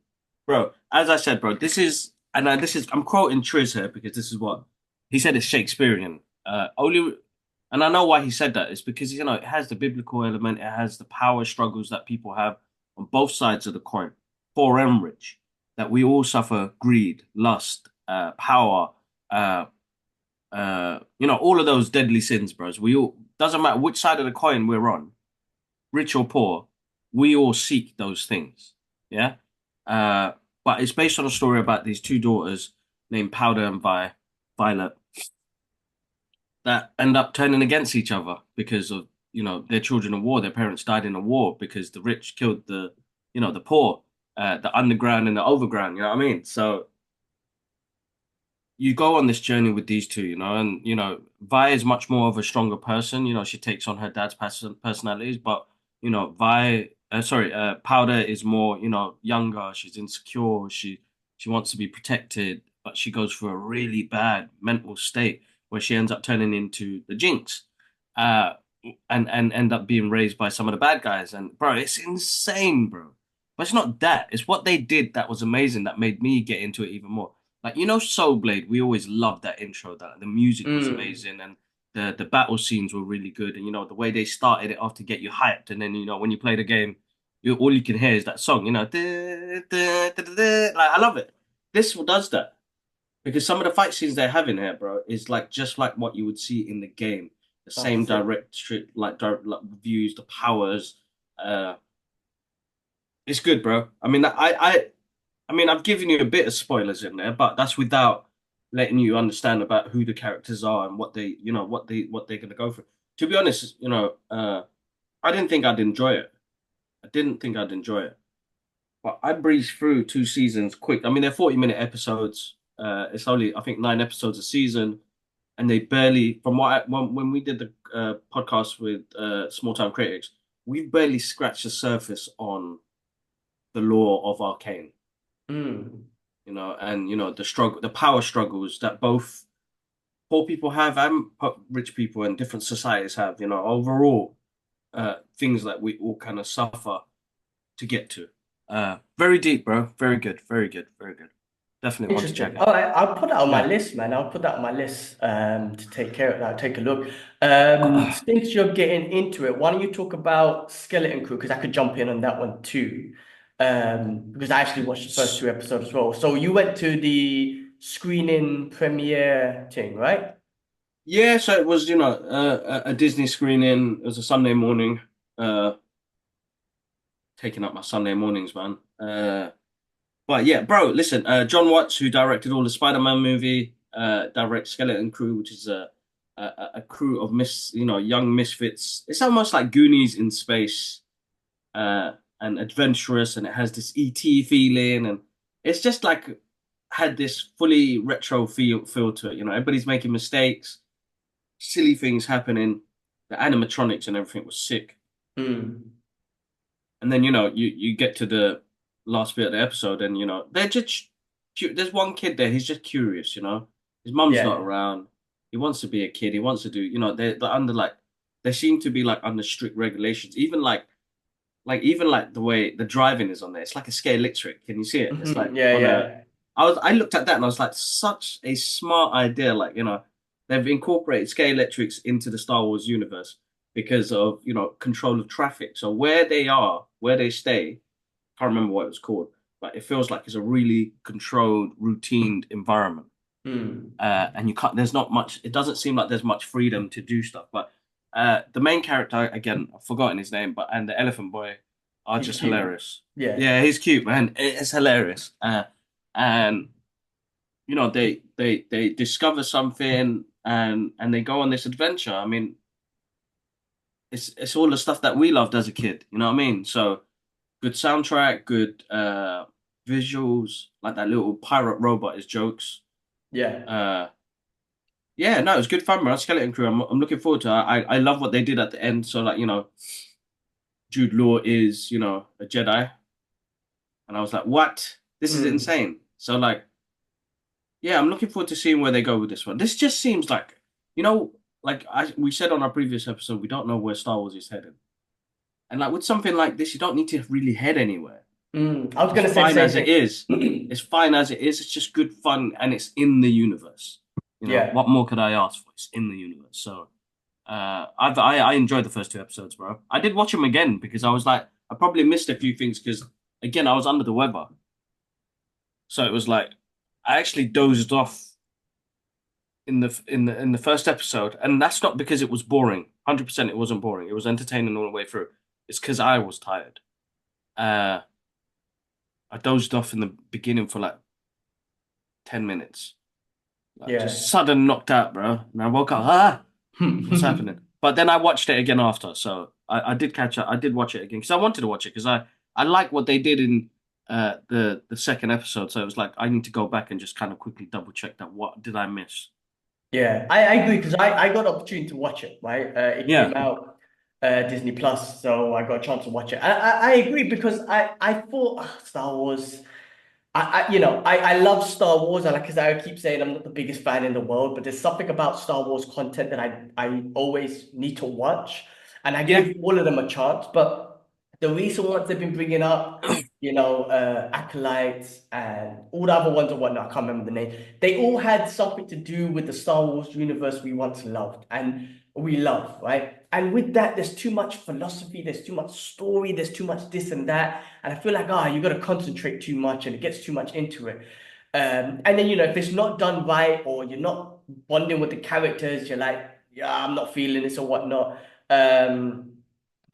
bro. As I said, bro, I'm quoting Triz here because this is what he said. It's Shakespearean. And I know why he said that. It's because it has the biblical element. It has the power struggles that people have on both sides of the coin, poor and rich. That we all suffer greed, lust, power. Uh, all of those deadly sins, bros. We all doesn't matter which side of the coin we're on, rich or poor, we all seek those things. Yeah. Uh, but it's based on a story about these two daughters named Powder and Violet that end up turning against each other because of their children of war. Their parents died in a war because the rich killed the poor, the underground and the overground. You know what I mean? So you go on this journey with these two, and Vi is much more of a stronger person. She takes on her dad's personalities, but Powder is more, younger. She's insecure. She wants to be protected, but she goes through a really bad mental state where she ends up turning into the Jinx, uh, and end up being raised by some of the bad guys. And bro, it's insane, bro. But it's not that. It's what they did that was amazing that made me get into it even more. Like Soul Blade, we always loved that intro. That the music was Mm. amazing, and the battle scenes were really good. And the way they started it off to get you hyped, and then when you play the game, all you can hear is that song. Like I love it. This does that because some of the fight scenes they have in here, bro, is like just like what you would see in the game. The Oh, same sick. like views, the powers. Uh, it's good, bro. I mean, I've given you a bit of spoilers in there, but that's without letting you understand about who the characters are and what they're gonna go for. To be honest, I didn't think I'd enjoy it. I didn't think I'd enjoy it, but I breezed through two seasons quick. I mean, they're 40-minute episodes. It's only I think 9 episodes a season, and they barely, from when we did the podcast with Small Time Critics, we've barely scratched the surface on the lore of Arcane. Mm. And the power struggles that both poor people have and rich people and different societies have. Overall, things that we all kind of suffer to get to. Very deep, bro. Very good. Very good. Very good. Definitely want to check Interesting. it. All right, I'll put that on my Yeah. list, man. I'll put that on my list to take care of that, take a look. Since you're getting into it, why don't you talk about Skeleton Crew? Because I could jump in on that one too. Because I actually watched the first two episodes as well. So you went to the screening premiere thing, right? Yeah, so it was, a Disney screening. It was a Sunday morning. Uh, Taking up my Sunday mornings, man. But yeah, bro, listen, John Watts, who directed all the Spider-Man movie, directs Skeleton Crew, which is a crew of young misfits. It's almost like Goonies in space, and adventurous, and it has this ET feeling, and it's just like had this fully retro feel to it. Everybody's making mistakes, silly things happening. The animatronics and everything was sick. Mm. And then you get to the last bit of the episode, and they're just there's one kid there. He's just curious. His mum's not Yeah. around. He wants to be a kid. He wants to do. They're under like they seem to be like under strict regulations. Even like the way the driving is on there. It's like a scale electric. Can you see it? It's like Yeah, on a. yeah. I looked at that and I was like, such a smart idea. Like they've incorporated scale electrics into the Star Wars universe because of control of traffic. So where they stay, can't remember what it was called, but it feels like it's a really controlled, routined environment. Mm. And you can't. There's not much. It doesn't seem like there's much freedom to do stuff. But the main character, again, I've forgotten his name, and the elephant boy are He's just cute. hilarious. Yeah. Yeah, he's cute, man. It's hilarious. And they discover something and they go on this adventure. I mean, it's all the stuff that we loved as a kid. You know what I mean? So good soundtrack, good visuals, like that little pirate robot is jokes. Yeah. Uh, yeah, no, it was good fun, man. Skeleton Crew. I'm looking forward to it. I love what they did at the end. So like Jude Law is a Jedi, and I was like, what? This is Mm. insane. So like, yeah, I'm looking forward to seeing where they go with this one. This just seems like like we said on our previous episode, we don't know where Star Wars is headed, and like with something like this, you don't need to really head anywhere. Mm. I was It's gonna say the fine same as it thing. is. It's fine as it is. It's just good fun, and it's in the universe. Yeah. What more could I ask for? It's in the universe. So, I enjoyed the first two episodes, bro. I did watch them again because I was like, I probably missed a few things because again, I was under the weather. So it was like I actually dozed off in the first episode, and that's not because it was boring. 100%, it wasn't boring. It was entertaining all the way through. It's because I was tired. Uh, I dozed off in the beginning for like 10 minutes. Like Yeah. just sudden knocked out, bro. And I woke up, what's happening? But then I watched it again after, so I did catch up. I did watch it again because I wanted to watch it because I like what they did in the second episode. So it was like I need to go back and just kind of quickly double check that what did I miss? Yeah, I agree because I got an opportunity to watch it, right? It came Yeah, out Disney Plus, so I got a chance to watch it. I agree because I thought Star Wars. I love Star Wars. Because I keep saying I'm not the biggest fan in the world, but there's something about Star Wars content that I always need to watch, and I yeah, give all of them a chance. But the recent ones they've been bringing up, Acolytes and all the other ones and whatnot, I can't remember the name. They all had something to do with the Star Wars universe we once loved and we love, right? And with that, there's too much philosophy, there's too much story, there's too much this and that. And I feel like, you got to concentrate too much and it gets too much into it. And then, if it's not done right or you're not bonding with the characters, you're like, yeah, I'm not feeling this or whatnot.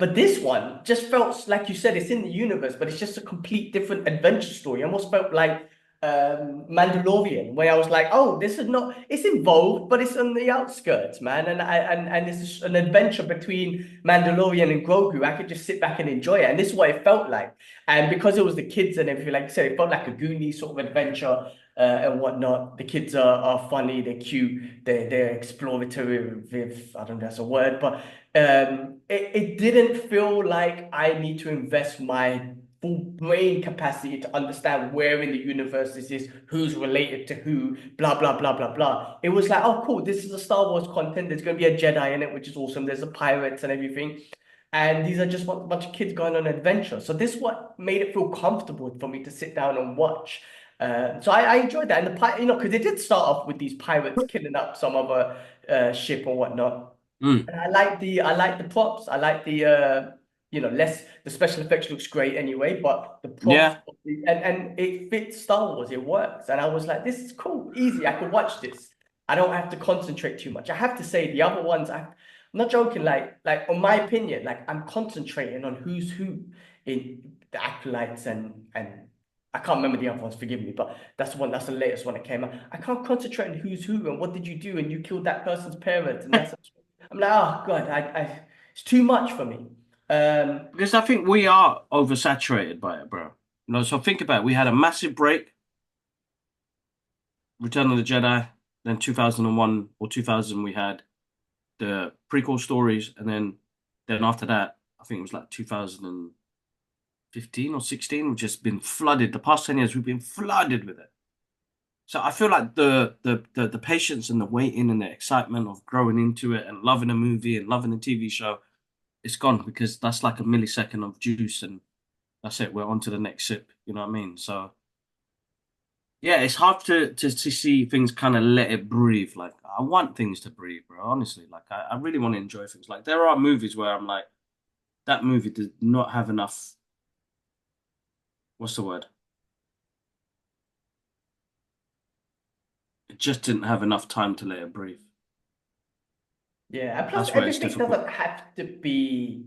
But this one just felt like you said, it's in the universe, but it's just a complete different adventure story. It almost felt like Mandalorian, where I was like, oh, this is not, it's involved, but it's on the outskirts, man. And it's an adventure between Mandalorian and Grogu. I could just sit back and enjoy it. And this is what it felt like. And because it was the kids and everything, like you said, it felt like a Goonies sort of adventure. And whatnot. The kids are funny, they're cute, they're exploratory, if I don't know if that's a word, but it didn't feel like I need to invest my full brain capacity to understand where in the universe this is, who's related to who, blah, blah, blah, blah, blah. It was like, oh, cool, this is a Star Wars content, there's going to be a Jedi in it, which is awesome, there's the pirates and everything. And these are just a bunch of kids going on an adventure. So this is what made it feel comfortable for me to sit down and watch. So I enjoyed that, and because it did start off with these pirates killing up some other ship or whatnot. And I like the props. I like the the special effects looks great anyway, but the props and it fits Star Wars. It works, and I was like, this is cool, easy. I could watch this. I don't have to concentrate too much. I have to say the other ones, I'm not joking. Like on my opinion, like I'm concentrating on who's who in the acolytes and I can't remember the other ones, forgive me, but that's the latest one that came out. I can't concentrate on who's who and what did you do and you killed that person's parents and I'm like, oh God, it's too much for me. Because I think we are oversaturated by it, bro. So think about it. We had a massive break, Return of the Jedi, then 2001 or 2000 we had the prequel stories, and then after that, I think it was like 2015 or 16, we've just been flooded. The past 10 years, we've been flooded with it. So I feel like the patience and the waiting and the excitement of growing into it and loving a movie and loving a TV show, it's gone because that's like a millisecond of juice and that's it. We're on to the next sip. You know what I mean? So yeah, it's hard to see things kind of let it breathe. Like I want things to breathe, bro. Honestly, like I really want to enjoy things. Like there are movies where I'm like, that movie does not have enough. What's the word? It just didn't have enough time to let it breathe. Yeah, and plus That's where it's everything difficult. doesn't have to be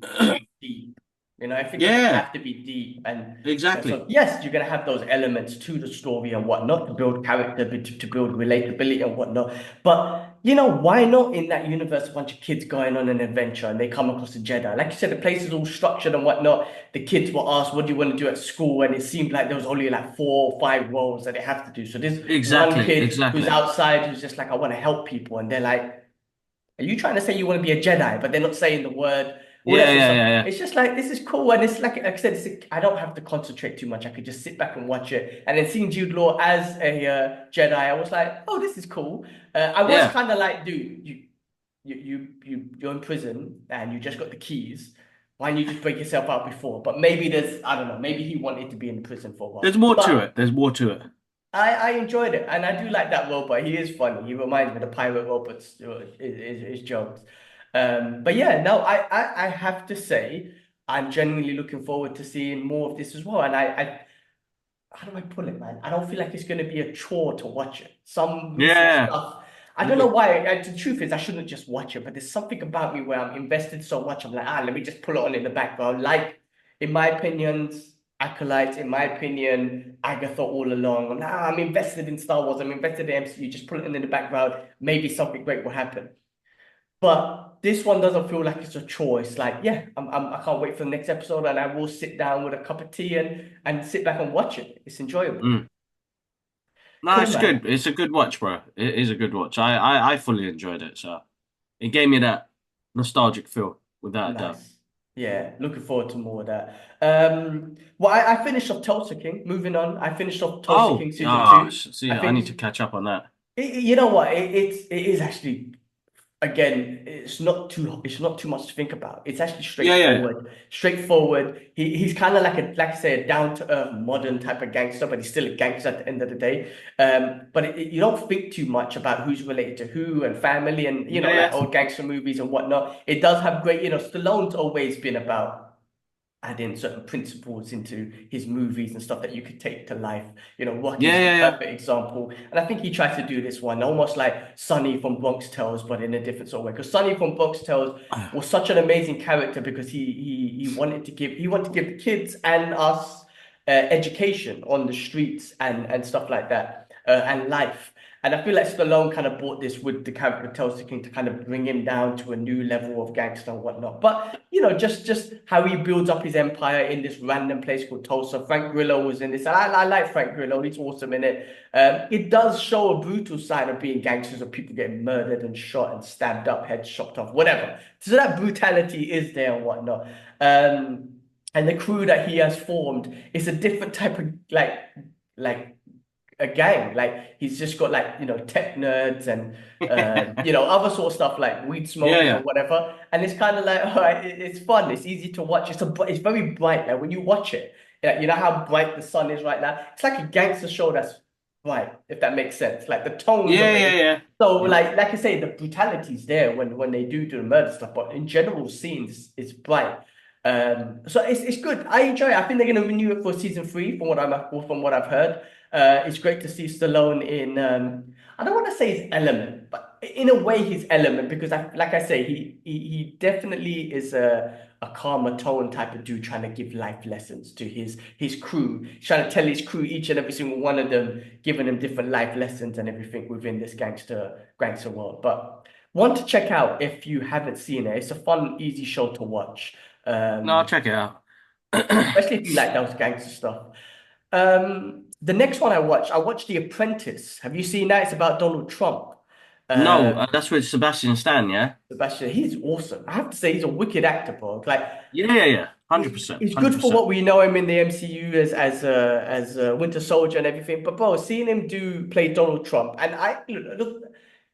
deep. Everything doesn't Yeah, have to be deep. And exactly. so yes, you're gonna have those elements to the story and whatnot to build character, to build relatability and whatnot. But why not in that universe a bunch of kids going on an adventure and they come across a Jedi? Like you said, the place is all structured and whatnot. The kids were asked, what do you want to do at school? And it seemed like there was only like 4 or 5 roles that they have to do. So there's one kid who's Exactly. outside who's just like, I want to help people. And they're like, are you trying to say you want to be a Jedi, but they're not saying the word, all that Yeah, sort of yeah, stuff? yeah, yeah. It's just like, this is cool. And it's like I said, I don't have to concentrate too much. I could just sit back and watch it. And then seeing Jude Law as a Jedi, I was like, oh, this is cool. I was Yeah. kind of like, dude, you're in prison and you just got the keys. Why don't you just break yourself out before? But maybe I don't know, maybe he wanted to be in prison for a while. There's more to But it. There's more to it. I enjoyed it, and I do like that robot. He is funny. He reminds me of the pirate robots, his jokes. But yeah, no, I have to say, I'm genuinely looking forward to seeing more of this as well. And how do I put it, man? I don't feel like it's going to be a chore to watch it. Some recent Yeah. stuff, I don't know why. The truth is, I shouldn't just watch it, but there's something about me where I'm invested so much. I'm like, let me just pull it on in the background. Like, in my opinions, Acolyte, in my opinion, Agatha all along. I'm invested in Star Wars. I'm invested in MCU. Just put it in the background. Maybe something great will happen. But this one doesn't feel like it's a chore. It's like, yeah, I can't wait for the next episode, and I will sit down with a cup of tea and sit back and watch it. It's enjoyable. Mm. No, Cool, it's man. good. It's a good watch, bro. It is a good watch. I fully enjoyed it. So it gave me that nostalgic feel, without a doubt. Nice. Yeah, looking forward to more of that. Well, I finished off Tulsa King. Moving on, I finished off Tulsa Oh, King season 2. see, I I need think to catch up on that. you know what? It is actually again, it's not too much to think about. It's actually Yeah, yeah, straightforward. Straightforward. He's kind of like I say, a down to earth modern type of gangster, but he's still a gangster at the end of the day. But you don't think too much about who's related to who and family and yeah, like yeah. old gangster movies and whatnot. It does have great, Stallone's always been about adding certain principles into his movies and stuff that you could take to life. Yeah, Rocky's the yeah, yeah. perfect example. And I think he tried to do this one almost like Sonny from Bronx Tales, but in a different sort of way. Because Sonny from Bronx Tales was such an amazing character because he wanted to give the kids and us education on the streets and stuff like that, and life. And I feel like Stallone kind of brought this with the character of Tulsa King to kind of bring him down to a new level of gangster and whatnot. But just how he builds up his empire in this random place called Tulsa. Frank Grillo was in this. And I like Frank Grillo. He's awesome in it. It does show a brutal side of being gangsters, of people getting murdered and shot and stabbed up, heads chopped off, whatever. So that brutality is there and whatnot. And the crew that he has formed is a different type of like a gang. Like he's just got like tech nerds and other sort of stuff like weed Yeah, smokers or yeah. whatever. And it's kind of like all right, it's fun. It's easy to watch. It's very bright. Like when you watch it, like, you know how bright the sun is right now. It's like a gangster show that's bright, if that makes sense. Like the tones of Yeah, it. yeah, yeah. So Yeah. like I say, the brutality's there when they do the murder stuff. But in general, scenes it's bright. So it's good. I enjoy it. I think they're going to renew it for season 3, from what I've heard. It's great to see Stallone in. I don't want to say his element, but in a way his element because like I say, he definitely is a calmer tone type of dude trying to give life lessons to his crew. He's trying to tell his crew, each and every single one of them, giving them different life lessons and everything within this gangster world. But one to check out if you haven't seen it. It's a fun, easy show to watch. No, I'll Um, check it out. especially if you like those gangster stuff. The next one I watched The Apprentice. Have you seen that? It's about Donald Trump. No, Um, that's with Sebastian Stan, yeah? Sebastian, he's awesome. I have to say, he's a wicked actor, bro. Like, Yeah, yeah, yeah. he's 100%. he's good for 100%. what we know him in the MCU as Winter Soldier and everything. But bro, seeing him play Donald Trump, and look,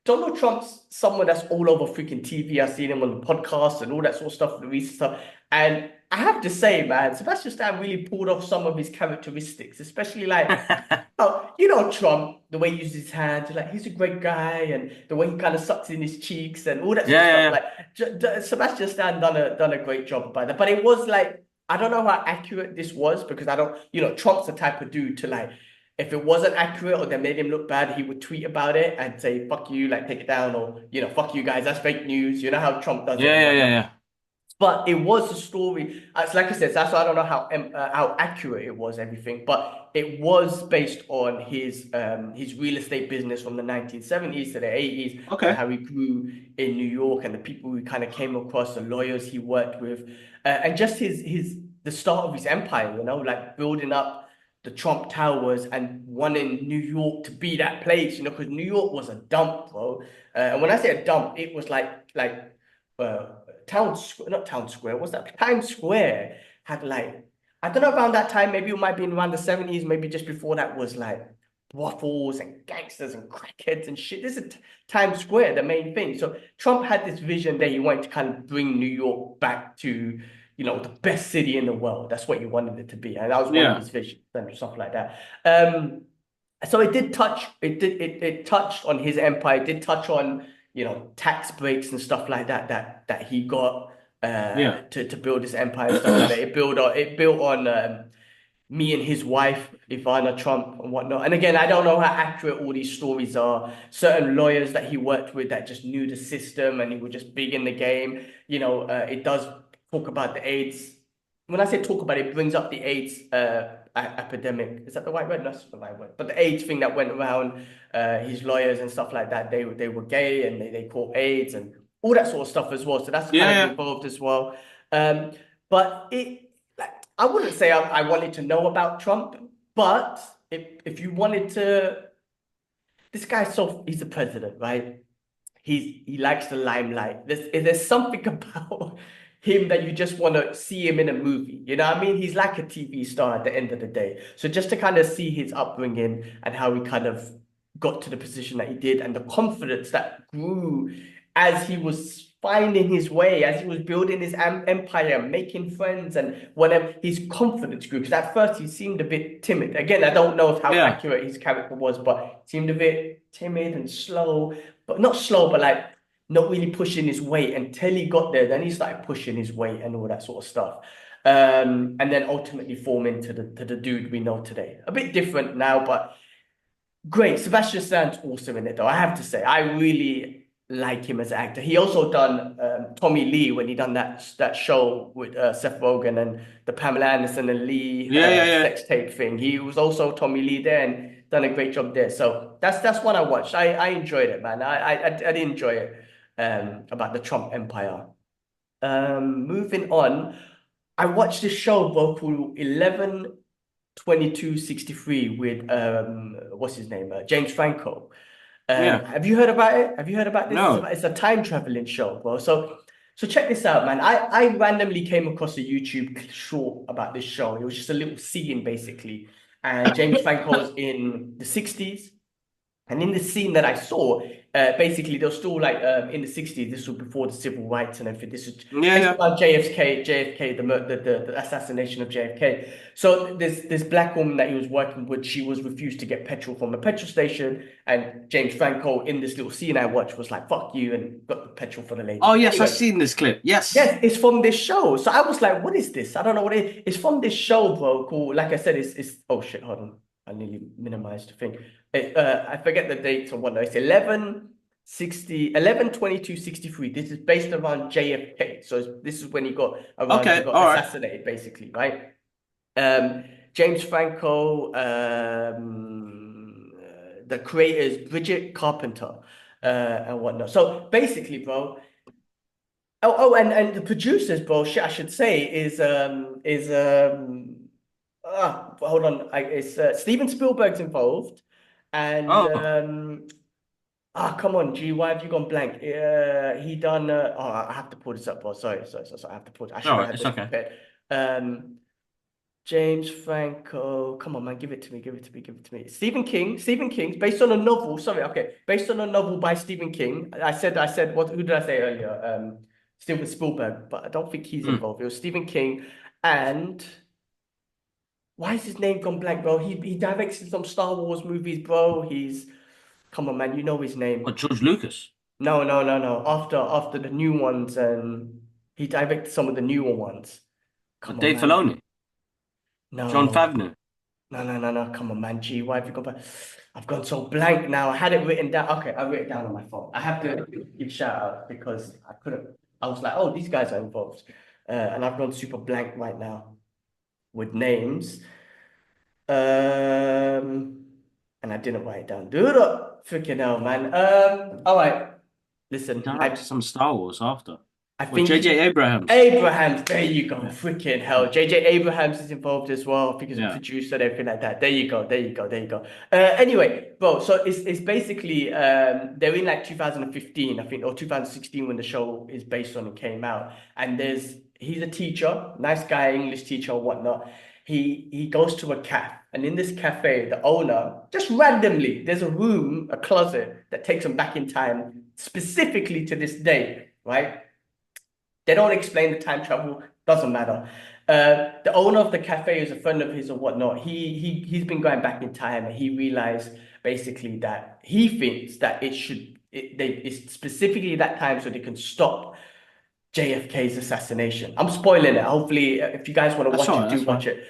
Donald Trump's someone that's all over freaking TV. I've seen him on the podcast and all that sort of stuff, the recent stuff. And I have to say, man, Sebastian Stan really pulled off some of his characteristics, especially like, oh, Trump, the way he uses his hands, like he's a great guy, and the way he kind of sucks in his cheeks and all that sort of Yeah, stuff. yeah, Like Sebastian Stan done a great job by that. But it was like I don't know how accurate this was because I don't, Trump's the type of dude to like if it wasn't accurate or they made him look bad, he would tweet about it and say, fuck you, like take it down, or fuck you guys, that's fake news. You know how Trump does it yeah, and yeah, yeah, whatnot. yeah. But it was a story. It's like I said, that's why I don't know how accurate it was, everything. But it was based on his real estate business from the 1970s to the 80s, and Okay. how he grew in New York, and the people he kind of came across, the lawyers he worked with, and just the start of his empire. Like building up the Trump Towers and wanting New York to be that place. Because New York was a dump, bro. And when I say a dump, it was like. Uh, not Town Square, what's that? Times Square had like, I don't know, around that time, maybe it might be around the 70s, maybe just before that was like brothels and gangsters and crackheads and shit. This is Times Square, the main thing. So Trump had this vision that he wanted to kind of bring New York back to, the best city in the world. That's what he wanted it to be. And that was one of Yeah. his visions and stuff like that. So it touched on his empire, it did touch on tax breaks and stuff like that he got Yeah. to build his empire and stuff like that. It built on me and his wife, Ivana Trump and whatnot. And again, I don't know how accurate all these stories are. Certain lawyers that he worked with that just knew the system and he was just big in the game. It does talk about the AIDS. When I say talk about it, it brings up the AIDS epidemic. Is that the right word? No, that's not the right word. But the AIDS thing that went around, his lawyers and stuff like that, they were gay and they caught AIDS and all that sort of stuff as well. So that's Yeah, kind of yeah. involved as well. But I wouldn't say I wanted to know about Trump, but if you wanted to, this guy's he's the president, right? He likes the limelight. There's something about him that you just want to see him in a movie. You know what I mean? He's like a TV star at the end of the day. So just to kind of see his upbringing and how he kind of got to the position that he did and the confidence that grew as he was finding his way, as he was building his empire, making friends and whatever, his confidence grew. Because at first he seemed a bit timid. Again, I don't know how accurate his character was, but seemed a bit timid and slow, but not slow, but like not really pushing his weight until he got there. Then he started pushing his weight and all that sort of stuff. And then ultimately form into the dude we know today. A bit different now, but great. Sebastian Stan's awesome in it, though. I have to say, I really like him as an actor. He also done Tommy Lee when he done that show with Seth Rogen and the Pamela Anderson and Lee sex tape thing. He was also Tommy Lee there and done a great job there. So that's one I watched. I enjoyed it, man. I did enjoy it. About the Trump Empire. Moving on, I watched this show, bro, called 11/22/63 with what's his name? James Franco. Have you heard about it? Have you heard about this? No. It's a time traveling show, bro. So check this out, man. I randomly came across a YouTube short about this show. It was just a little scene, basically. And James Franco's in the 60s. And in the scene that I saw, basically, they're still like in the 60s. This was before the civil rights and everything. This is about JFK, the assassination of JFK. So this black woman that he was working with, she was refused to get petrol from a petrol station. And James Franco, in this little scene I watched, was like, "Fuck you," and got the petrol for the lady. Oh, yes, I've seen this clip. Yes. Yes, it's from this show. So I was like, what is this? I don't know what it is. It's from this show, bro, called, like I said, it's oh shit, hold on. I nearly minimized the thing. I forget the dates or whatnot. It's 11/22/63. This is based around JFK. So this is when he got assassinated, basically, right? James Franco, the creators, Bridget Carpenter, and whatnot. So basically, bro. And the producers, bro. I should say hold on. It's Steven Spielberg's involved. And come on, G, why have you gone blank? He done I have to pull this up, bro. Sorry. I have to pull it. I should have this prepared. James Franco, come on, man, give it to me. Stephen King, based on a novel. Based on a novel by Stephen King. I said what? Who did I say earlier? Steven Spielberg, but I don't think he's involved. It was Stephen King, and why is his name gone blank, bro? He directed some Star Wars movies, bro. Come on, man, you know his name. What, George Lucas? No. After the new ones, and he directed some of the newer ones. Dave Filoni? No. John Favreau? No. Come on, man. Gee, why have you gone back? I've gone so blank now. I had it written down. Okay, I wrote it down on my phone. I have to give shout out because I couldn't. I was like, oh, these guys are involved. And I've gone super blank right now with names. And I didn't write it down. Dude, freaking hell, man. All right. Listen, I some Star Wars after. I think J.J. Abrams. There you go. Freaking hell. J.J. Abrams is involved as well. I think he's a producer and everything like that. There you go. Anyway, bro, so it's basically they're in like 2015, I think, or 2016 when the show is based on and came out. And he's a teacher, nice guy, English teacher or whatnot. He goes to a cafe, and in this cafe, the owner, just randomly, there's a room, a closet that takes him back in time, specifically to this day, right? They don't explain the time travel, doesn't matter. The owner of the cafe is a friend of his or whatnot. He's been going back in time, and he realized basically that he thinks that it's specifically that time so they can stop JFK's assassination. I'm spoiling it. Hopefully, if you guys want to watch it, do watch it.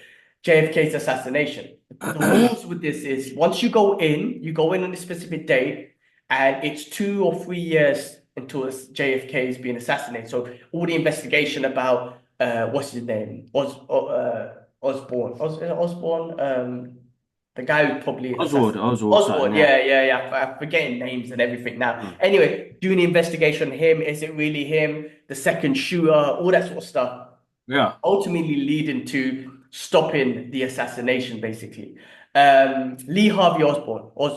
JFK's assassination. The rules with this is once you go in on a specific date, and it's 2 or 3 years until JFK is being assassinated. So all the investigation about what's his name? Osborne. The guy who probably Oswald. Yeah. I'm forgetting names and everything now. Anyway, doing the investigation on him. Is it really him? The second shooter, all that sort of stuff. Yeah. Ultimately leading to stopping the assassination, basically. Lee Harvey Oswald or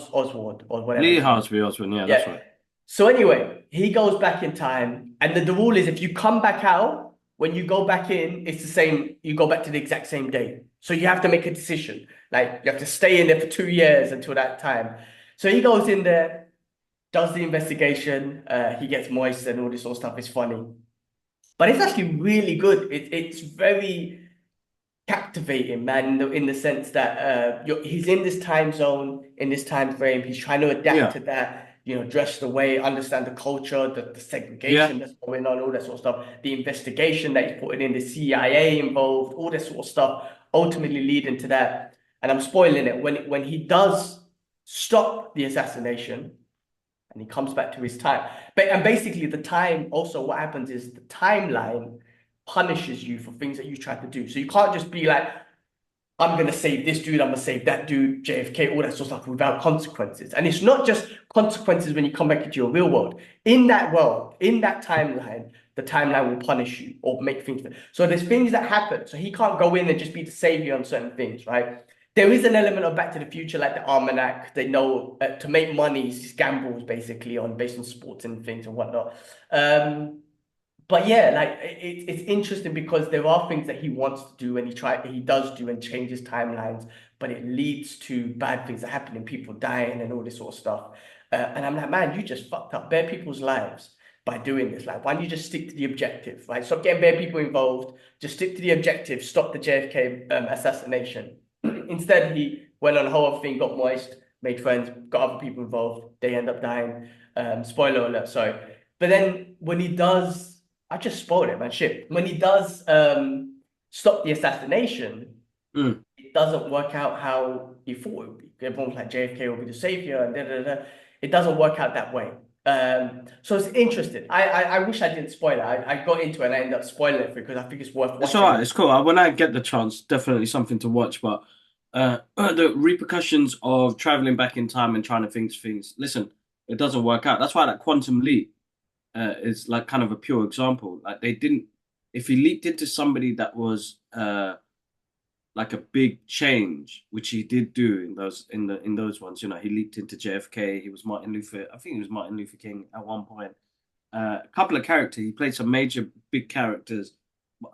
whatever. Lee Harvey Oswald, yeah, that's right. So anyway, he goes back in time, and the rule is if you come back out, when you go back in, it's the same, you go back to the exact same day. So you have to make a decision. Like, you have to stay in there for 2 years until that time. So he goes in there, does the investigation. He gets moist and all this sort of stuff. It's funny, but it's actually really good. It's very captivating, man, in the sense that he's in this time zone, in this time frame. He's trying to adapt to that, dress the way, understand the culture, the segregation that's going on, all that sort of stuff. The investigation that he's putting in, the CIA involved, all that sort of stuff, ultimately leading to that. And I'm spoiling it when he does stop the assassination and he comes back to his time. And basically the time also, what happens is the timeline punishes you for things that you tried to do. So you can't just be like, I'm going to save this dude, I'm going to save that dude, JFK, all that sort of stuff without consequences. And it's not just consequences when you come back into your real world. In that world, in that timeline, the timeline will punish you or make things. So there's things that happen. So he can't go in and just be the savior on certain things, right? There is an element of Back to the Future, like the almanac. They know to make money, it's gambles basically based on sports and things and whatnot. But yeah, like it's interesting because there are things that he wants to do and he does do and changes timelines, but it leads to bad things that happen and people dying and all this sort of stuff. And I'm like, man, you just fucked up bare people's lives by doing this. Like, why don't you just stick to the objective, right? Stop getting bare people involved. Just stick to the objective. Stop the JFK assassination. Instead, he went on a whole other thing, got moist, made friends, got other people involved. They end up dying. Spoiler alert, sorry. But then when he does, I just spoiled it, man. Shit. When he does stop the assassination, it doesn't work out how he thought it would be. Everyone's like, JFK will be the savior, and da. It doesn't work out that way. So it's interesting. I wish I didn't spoil it. I got into it and I ended up spoiling it because I think it's worth watching. It's all right. It's cool. When I get the chance, definitely something to watch. But the repercussions of traveling back in time and trying to fix things. Listen, it doesn't work out. That's why that quantum leap is like kind of a pure example. Like they didn't. If he leaped into somebody that was like a big change, which he did do in those ones. You know, he leaped into JFK. He was Martin Luther. I think he was Martin Luther King at one point. A couple of characters. He played some major big characters,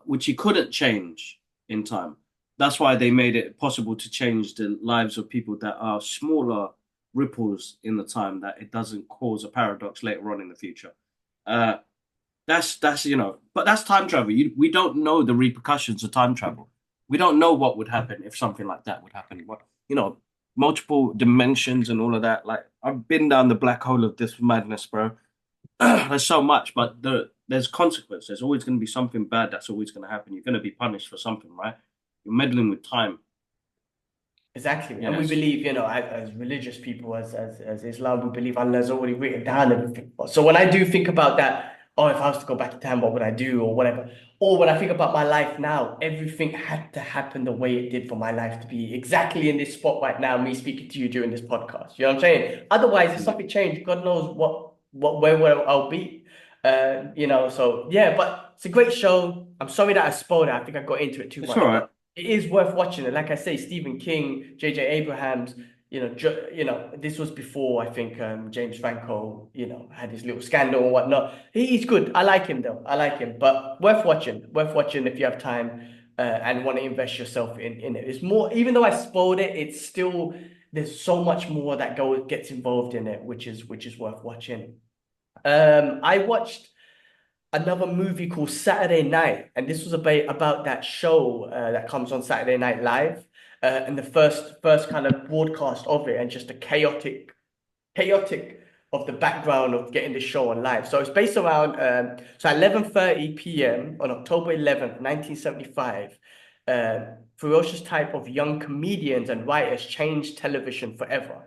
which he couldn't change in time. That's why they made it possible to change the lives of people that are smaller ripples in the time, that it doesn't cause a paradox later on in the future. That's but that's time travel. We don't know the repercussions of time travel. We don't know what would happen if something like that would happen. What, multiple dimensions and all of that. Like, I've been down the black hole of this madness, bro. There's so much, but there's consequence. There's always going to be something bad that's always going to happen. You're going to be punished for something, right? You're meddling with time. Exactly. Yes. And we believe, as religious people, as Islam, we believe Allah's already written down everything. So when I do think about that, if I was to go back in time, what would I do or whatever? Or when I think about my life now, everything had to happen the way it did for my life to be exactly in this spot right now, me speaking to you during this podcast. You know what I'm saying? Otherwise, if something changed, God knows where I'll be. So yeah, but it's a great show. I'm sorry that I spoiled it. I think I got into it too much. All right. It is worth watching it. Like I say, Stephen King, J.J. Abrams, this was before, I think, James Franco, had his little scandal and whatnot. He's good. I like him, though. I like him. But worth watching. Worth watching if you have time and want to invest yourself in it. It's more, even though I spoiled it, it's still, there's so much more that gets involved in it, which is worth watching. I watched another movie called Saturday Night, and this was about that show that comes on Saturday Night Live. And the first kind of broadcast of it, and just the chaotic of the background of getting the show on live. So it's based around at 11:30 p.m. on October 11th, 1975. Ferocious type of young comedians and writers changed television forever.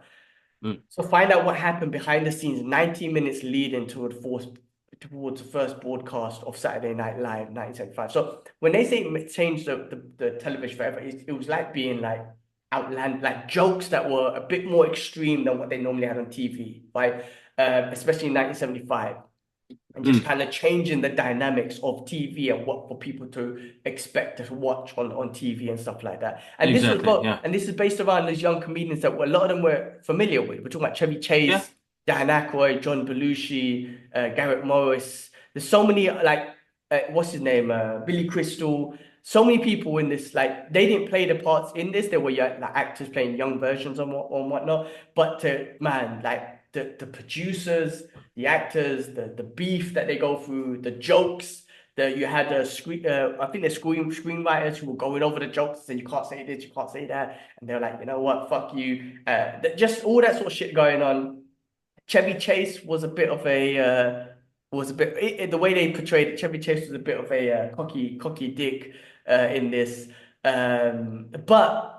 So find out what happened behind the scenes, 90 minutes leading towards the first broadcast of Saturday Night Live, 1975. So when they say it changed the television forever, it was like being like outland, like jokes that were a bit more extreme than what they normally had on TV, right? Especially in 1975. And just kind of changing the dynamics of TV and what for people to expect to watch on TV and stuff like that. And this is based around these young comedians that a lot of them were familiar with. We're talking about Chevy Chase, Dan Aykroyd, John Belushi, Garrett Morris. There's so many, what's his name? Billy Crystal. So many people in this, like, they didn't play the parts in this. They were like actors playing young versions and whatnot. But the producers, the actors, the beef that they go through, the jokes. You had I think the screenwriters who were going over the jokes and you can't say this, you can't say that, and they're like, you know what, fuck you. Just all that sort of shit going on. Chevy Chase was a bit of a the way they portrayed it. Chevy Chase was a bit of a cocky dick in this, but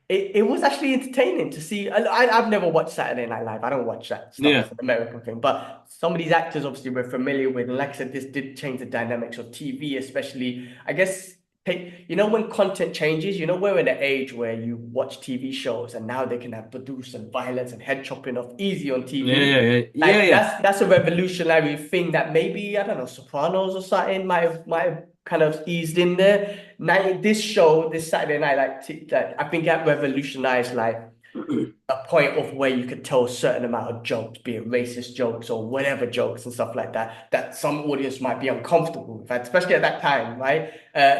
it was actually entertaining to see. I've never watched Saturday Night Live. I don't watch that stuff. Yeah. It's an American thing. But some of these actors obviously we're familiar with. And like I said, this did change the dynamics of TV, especially, I guess, when content changes, we're in an age where you watch TV shows and now they can have produce and violence and head chopping off easy on TV. That's a revolutionary thing that maybe, I don't know, Sopranos or something might have kind of eased in there. Now, this show, this Saturday night, I think that revolutionized like a point of where you could tell a certain amount of jokes, be it racist jokes or whatever jokes and stuff like that, that some audience might be uncomfortable with, especially at that time, right?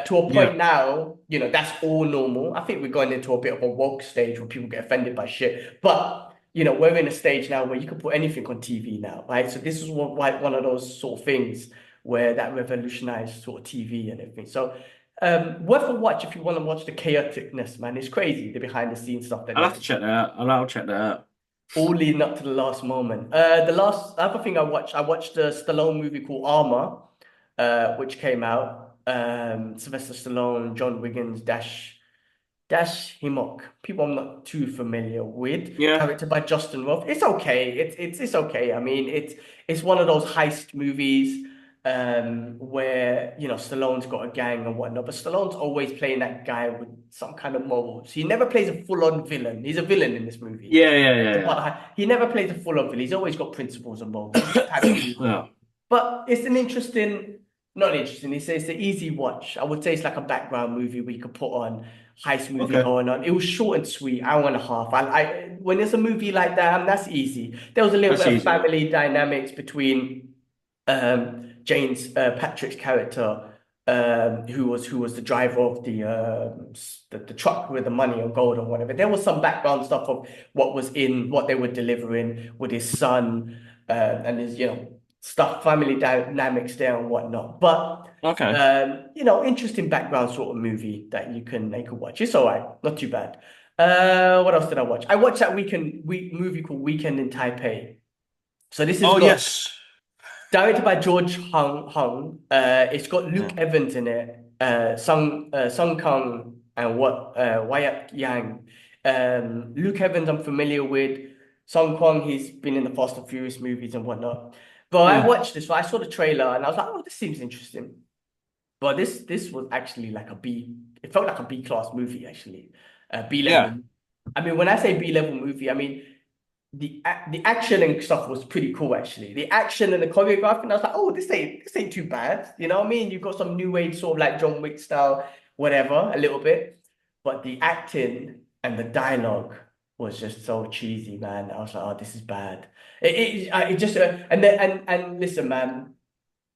To a point now, that's all normal. I think we're going into a bit of a woke stage where people get offended by shit, but we're in a stage now where you can put anything on TV now, right? So this is one of those sort of things where that revolutionized sort of TV and everything. So worth a watch if you want to watch the chaoticness, man. It's crazy, the behind the scenes stuff. I'll have to check that out. I'll check that out. All leading up to the last moment. The other thing I watched a Stallone movie called Armor, which came out. Sylvester Stallone, John Wiggins, Dash Himok. People I'm not too familiar with. Yeah. Directed by Justin Roth. It's okay. It's okay. I mean, it's one of those heist movies where Stallone's got a gang and whatnot, but Stallone's always playing that guy with some kind of morals. He never plays a full-on villain. He's a villain in this movie. He never plays a full-on villain. He's always got principles and morals. But it's it's an easy watch. I would say it's like a background movie we could put on, heist movie going on. It was short and sweet, hour and a half. When there's a movie like that, that's easy. There was a little bit of family dynamics between James Patrick's character, who was the driver of the truck with the money or gold or whatever. There was some background stuff of what they were delivering with his son, and his stuff, family dynamics there and whatnot. But interesting background sort of movie that you can watch. It's all right, not too bad. What else did I watch? I watched that movie called Weekend in Taipei. So this is directed by George Hung. It's got Luke Evans in it, Sung Kang, and Wyatt Yang. Luke Evans I'm familiar with. Sung Kang, he's been in the Fast and Furious movies and whatnot. But I watched this, I saw the trailer and I was like, oh, this seems interesting. But this was actually like it felt like a B-class movie, actually. B-level. Yeah. I mean, when I say B-level movie, I mean, the action and stuff was pretty cool, actually. The action and the choreography, and I was like, oh, this ain't too bad. You know what I mean? You've got some new age sort of like John Wick style, whatever, a little bit. But the acting and the dialogue was just so cheesy, man. I was like, oh, this is bad. It just and listen, man,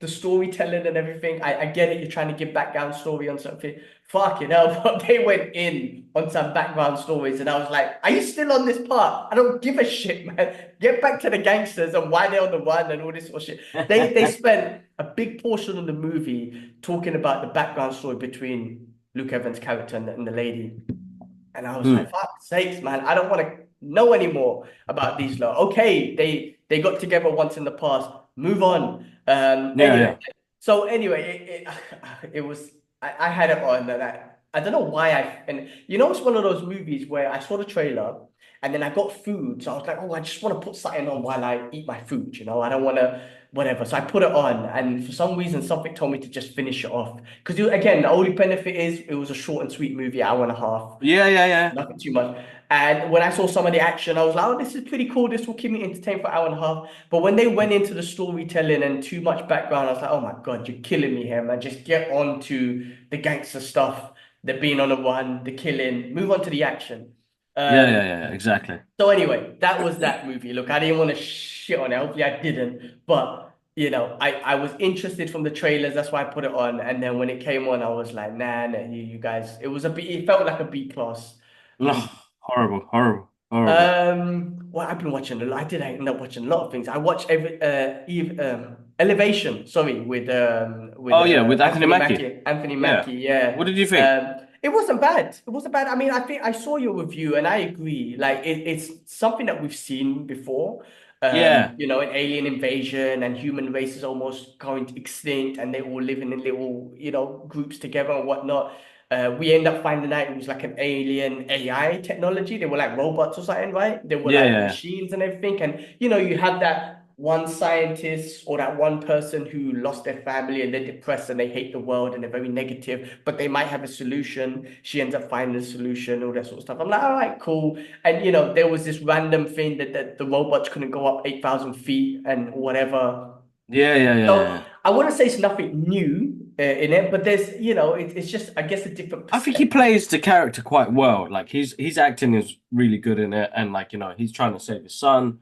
the storytelling and everything. I get it. You're trying to give background story on something. Fucking hell, but they went in on some background stories, and I was like, are you still on this part? I don't give a shit, man. Get back to the gangsters and why they're on the run and all this sort of shit. They spent a big portion of the movie talking about the background story between Luke Evans' character and the lady. And I was like, fuck sakes, man, I don't want to know anymore about these lot. Okay, they got together once in the past. Move on. So anyway, it was, I had it on that. I don't know why and it's one of those movies where I saw the trailer and then I got food. So I was like, oh, I just want to put something on while I eat my food, I don't want to, whatever. So I put it on and for some reason, something told me to just finish it off. Because again, the only benefit is it was a short and sweet movie, hour and a half. Yeah. Nothing too much. And when I saw some of the action, I was like, oh, this is pretty cool. This will keep me entertained for an hour and a half. But when they went into the storytelling and too much background, I was like, oh my God, you're killing me here, man. Just get on to the gangster stuff, the being on the run, the killing, move on to the action. Exactly. So anyway, that was that movie. Look, I didn't want to shit on it. Hopefully I didn't. But, I was interested from the trailers. That's why I put it on. And then when it came on, I was like, nah, you guys, it felt like a B class. Horrible. Horrible. Well, I've been watching a lot. I did end up watching a lot of things. I watched Elevation, sorry, with Oh yeah, with Anthony Mackie. Anthony Yeah. Mackie, What yeah. did you think? It wasn't bad. It wasn't bad. I mean, I think I saw your review and I agree. Like it's something that we've seen before. Yeah. An alien invasion and human race is almost going extinct and they're all living in little, groups together and whatnot. We end up finding out it was like an alien AI technology. They were like robots or something, right? They were Yeah, like yeah. machines and everything. And you have that one scientist or that one person who lost their family and they're depressed and they hate the world and they're very negative, but they might have a solution. She ends up finding a solution, all that sort of stuff. I'm like, all right, cool. And there was this random thing that the robots couldn't go up 8,000 feet and whatever. Yeah, yeah, yeah, So yeah. I wouldn't say it's nothing new in it, but there's, it's just, I guess, a different I think he perspective. plays the character quite well. Like his acting is really good in it, and like he's trying to save his son,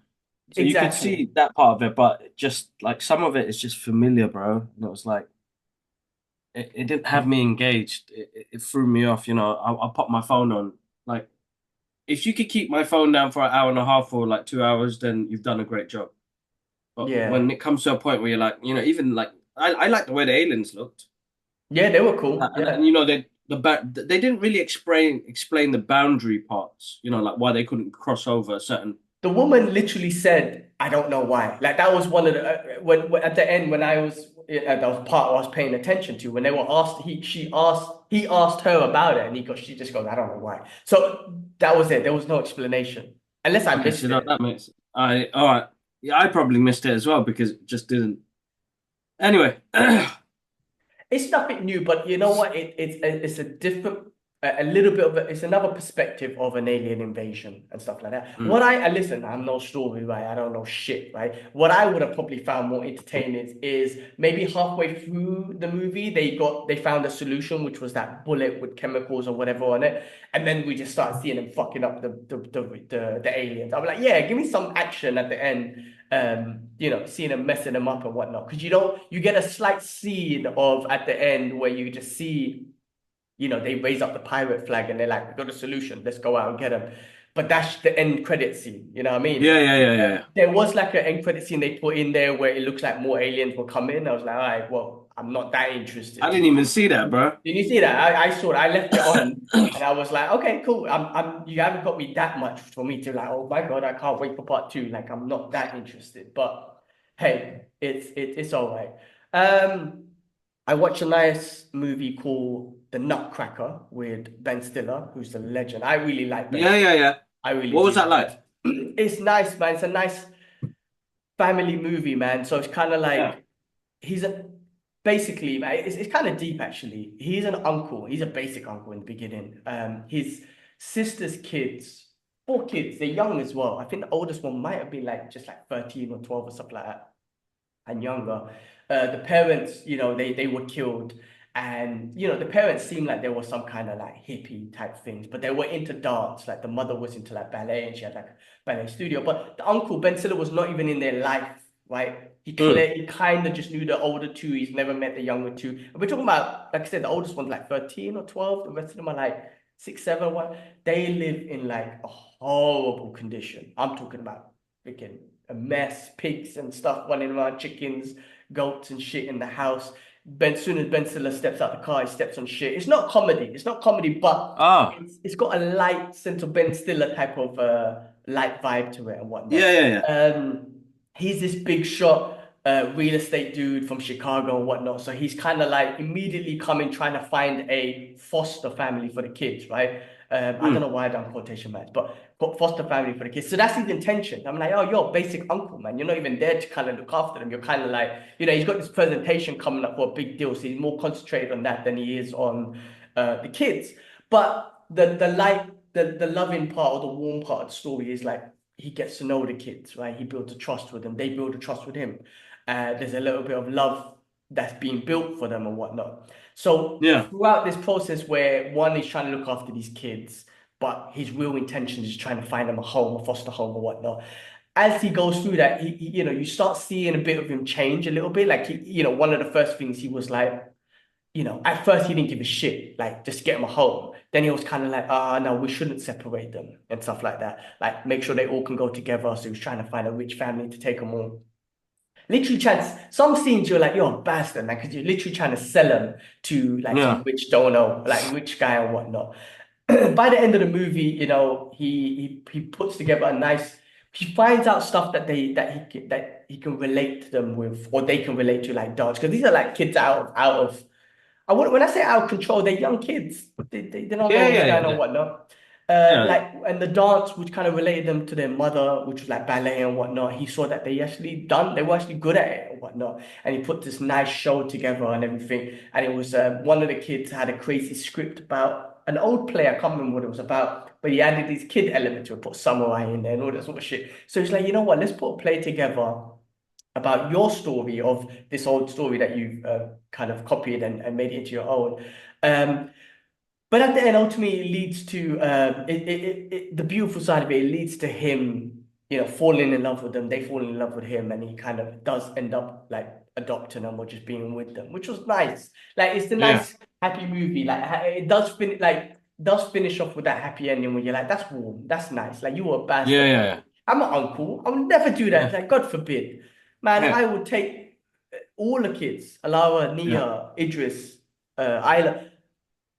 so you could Exactly. see that part of it. But just like some of it is just familiar, bro. And it was like it didn't have me engaged. It threw me off. I pop my phone on. Like if you could keep my phone down for an hour and a half or like 2 hours, then you've done a great job. But Yeah. when it comes to a point where you're like, even like I like the way the aliens looked. Yeah, they were cool. And Yeah. they didn't really explain the boundary parts, like why they couldn't cross over certain. The woman literally said, "I don't know why." Like that was one of the when at the end when I was that was part I was paying attention to when they were asked. He asked her about it, and she just goes, "I don't know why." So that was it. There was no explanation unless I Okay, so missed it. that makes I all right. Yeah, I probably missed it as well because it just didn't. Anyway, It's nothing new, but you know what? It's a different, a little bit of it's another perspective of an alien invasion and stuff like that. mm, Listen, I'm no story, right? I don't know shit, right? What I would have probably found more entertaining is maybe halfway through the movie they found a solution, which was that bullet with chemicals or whatever on it, and then we just started seeing them fucking up the aliens. I'm like, yeah, give me some action at the end, seeing them messing them up and whatnot. Because you get a slight scene of at the end where you just see, they raise up the pirate flag and they're like, we got a solution, let's go out and get them. But that's the end credit scene, you know what I mean? yeah, yeah, yeah, yeah. There was like an end credit scene they put in there where it looks like more aliens will come in. I was like, all right, well, I'm not that I interested. didn't even see that, bro. Did you see that? I saw it. I left it on, and I was like, okay, cool. You haven't got me that much for me to like. Oh my God, I can't wait for part two. Like, I'm not that interested. But hey, it's all right. Um, I watched a nice movie called The Nutcracker with Ben Stiller, who's a legend. I really like Ben Yeah, Stiller. yeah, yeah. I really What was do. that like? It's nice, man. It's a nice family movie, man. So it's kind of Yeah. like he's a basically, man, it's kind of deep actually. He's an uncle. He's a basic uncle in the beginning. His sister's kids, four kids, they're young as well. I think the oldest one might have been like just like 13 or 12 or something like that, and younger. The parents, they were killed. And the parents seemed like there was some kind of like hippie type things, but they were into dance. Like the mother was into like ballet and she had like a ballet studio. But the uncle, Ben Stiller, was not even in their life, right? Mm. He kind of just knew the older two. He's never met the younger two. And we're talking about, like I said, the oldest one's like 13 or 12. The rest of them are like 6, 7, 1. They live in like a horrible condition. I'm talking about freaking a mess, pigs and stuff running around, chickens, goats and shit in the house. Soon as Ben Stiller steps out the car, he steps on shit. It's not comedy. It's not comedy, but Ah, it's got a light sense of Ben Stiller type of light vibe to it and yeah, whatnot. yeah, yeah. Um, he's this big shot real estate dude from Chicago and whatnot. So he's kind of like immediately coming trying to find a foster family for the kids, right? I don't Mm. know why I done quotation marks, but foster family for the kids. So that's his intention. I'm like, oh, you're a basic uncle, man. You're not even there to kind of look after them. You're kind of like, he's got this presentation coming up for a big deal. So he's more concentrated on that than he is on the kids. But the loving part or the warm part of the story is like he gets to know the kids, right? He builds a trust with them. They build a trust with him. There's a little bit of love that's being built for them and whatnot. So Yeah. throughout this process where one is trying to look after these kids, but his real intention is trying to find them a home, a foster home or whatnot. As he goes through that, you start seeing a bit of him change a little bit. Like one of the first things he was like, at first he didn't give a shit, like just get them home. Then he was kind of like, no, we shouldn't separate them and stuff like that. Like make sure they all can go together. So he was trying to find a rich family to take them all. Literally trying to, some scenes you're like, you're a bastard, man, because you're literally trying to sell them to like some Yeah. rich donor, like rich guy or whatnot. By the end of the movie, he puts together a nice. He finds out stuff that he can relate to them with, or they can relate to, like dance, because these are like kids out of when I say out of control, they're young kids. They don't know Yeah, what's yeah, going yeah, on, yeah. whatnot. Yeah. And the dance, which kind of related them to their mother, which was like ballet and whatnot. He saw that they were actually good at it and whatnot. And he put this nice show together and everything. And it was one of the kids had a crazy script about an old play. I can't remember what it was about, but he added these kid elements to it, put samurai in there and all that sort of shit. So he's like, you know what? Let's put a play together about your story of this old story that you've kind of copied and made it into your own. Um, but at the end, ultimately, it leads to the beautiful side of it. It leads to him, falling in love with them. They fall in love with him, and he kind of does end up like adopting them or just being with them, which was nice. Like it's a Yeah. nice, happy movie. Like it does finish off with that happy ending where you're like, that's warm, that's nice. Like you were a Yeah, bastard. yeah, yeah. I'm an uncle. I would never do that. Yeah. Like God forbid, man. Yeah. I would take all the kids, Alawa, Yeah. Nia, Idris, Isla,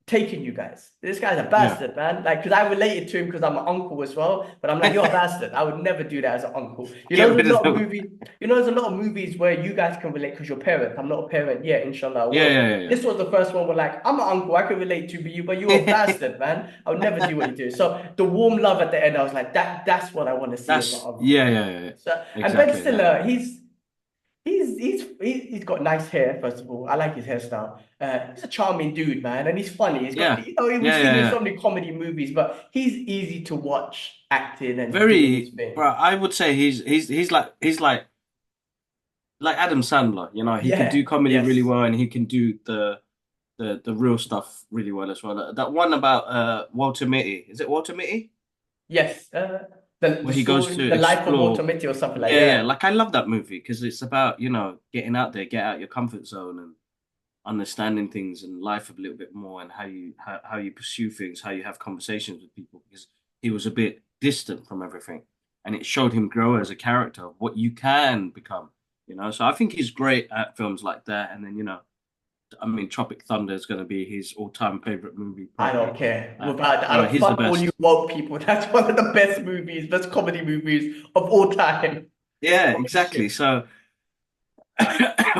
taking you guys. This guy's a Yeah. bastard, man. Like, because I related to him because I'm an uncle as well. But I'm like, you're a bastard. I would never do that as an uncle. Get rid of them. There's a lot of movies where you guys can relate because you're parents. I'm not a parent yet, inshallah, I Yeah, will. yeah, yeah, This was the first one where like, I'm an uncle, I can relate to you, but you're a yeah. bastard, man. I would never do what you do. So the warm love at the end, I was like, that's what I want to see as my That's uncle. yeah, yeah, yeah, yeah. So and Ben Exactly. Yeah. Stiller, he's got nice hair, first of all. I like his hairstyle. He's a charming dude, man, and he's funny. He's got, Yeah. we've Yeah, seen yeah, him in yeah. so many comedy movies, but he's easy to watch acting and doing his Very, thing. bro. I would say he's like Adam Sandler. He can do Yeah, comedy really yes, well, and he can do the real stuff really well as well. That one about Walter Mitty. Is it Walter Mitty? yes. The Where he goes story, to the life of Walter explore. Mitty or something like Yeah, yeah. yeah. Like I love that movie because it's about, getting out there, get out your comfort zone and understanding things and life a little bit more and how you pursue things, how you have conversations with people because he was a bit distant from everything. And it showed him grow as a character, what you can become. So I think he's great at films like that. And then, I mean, Tropic Thunder is going to be his all-time favorite movie, I don't probably. care. I don't He's the fuck all you best. woke people. That's one of the best movies, best comedy movies of all time. Yeah, Holy exactly. shit. So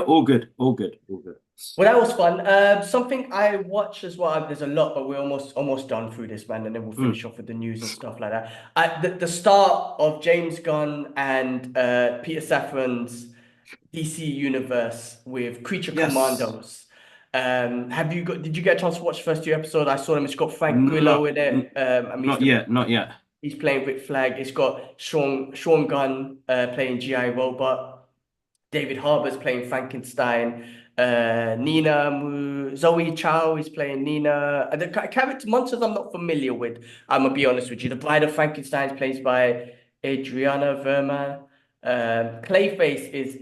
all good, all good, all good. Well, that was fun. Something I watch as well. There's a lot, but we're almost done through this, man, and then we'll Mm. finish off with the news and stuff like that. The start of James Gunn and Peter Safran's DC universe with Creature Yes. Commandos. Did you get a chance to watch the first two episodes? I saw them. It's got Frank Grillo Not, in it. I mean, not yet, not yet. he's playing Rick Flag. It's got Sean Gunn playing GI Robot. David Harbour's playing Frankenstein. Zoe Chow is playing Nina. The character monsters I'm not familiar with. I'm gonna be honest with you. The Bride of Frankenstein is played by Adriana Verma. Clayface is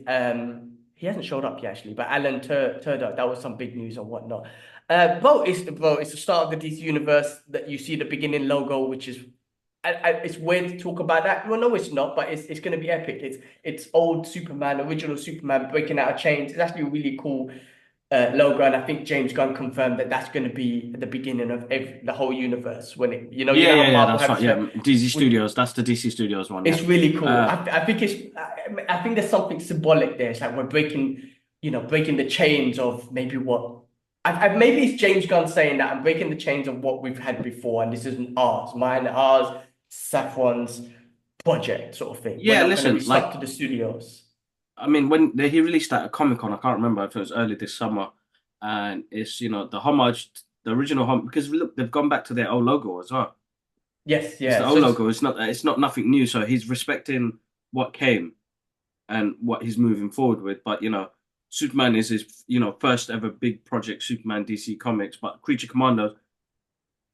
he hasn't showed up yet actually, but Alan Turdock, that was some big news and whatnot. It's the start of the DC universe that you see the beginning logo, which is it's weird to talk about that. Well, no, it's not, but it's going to be epic. It's old Superman, original Superman breaking out of chains. It's actually a really cool logo, and I think James Gunn confirmed that that's going to be the beginning of the whole universe. When Yeah, how yeah, yeah. Marvel That's have right. Yeah, DC with Studios. That's the DC Studios one. Yeah. it's really cool. Uh, I think there's something symbolic there. It's like we're breaking the chains of maybe what. Maybe it's James Gunn saying that I'm breaking the chains of what we've had before, and this isn't ours, mine, ours, Saffron's project, sort of thing. We're yeah. not going to be Listen, stuck like, to the studios. I mean, when he released that at Comic Con, I can't remember if it was early this summer, and it's the homage, the original homage, because look, they've gone back to their old logo as well. Yes, It's yeah. the old logo. It's not nothing new. So he's respecting what came and what he's moving forward with. But Superman is his first ever big project, Superman DC Comics. But Creature Commandos,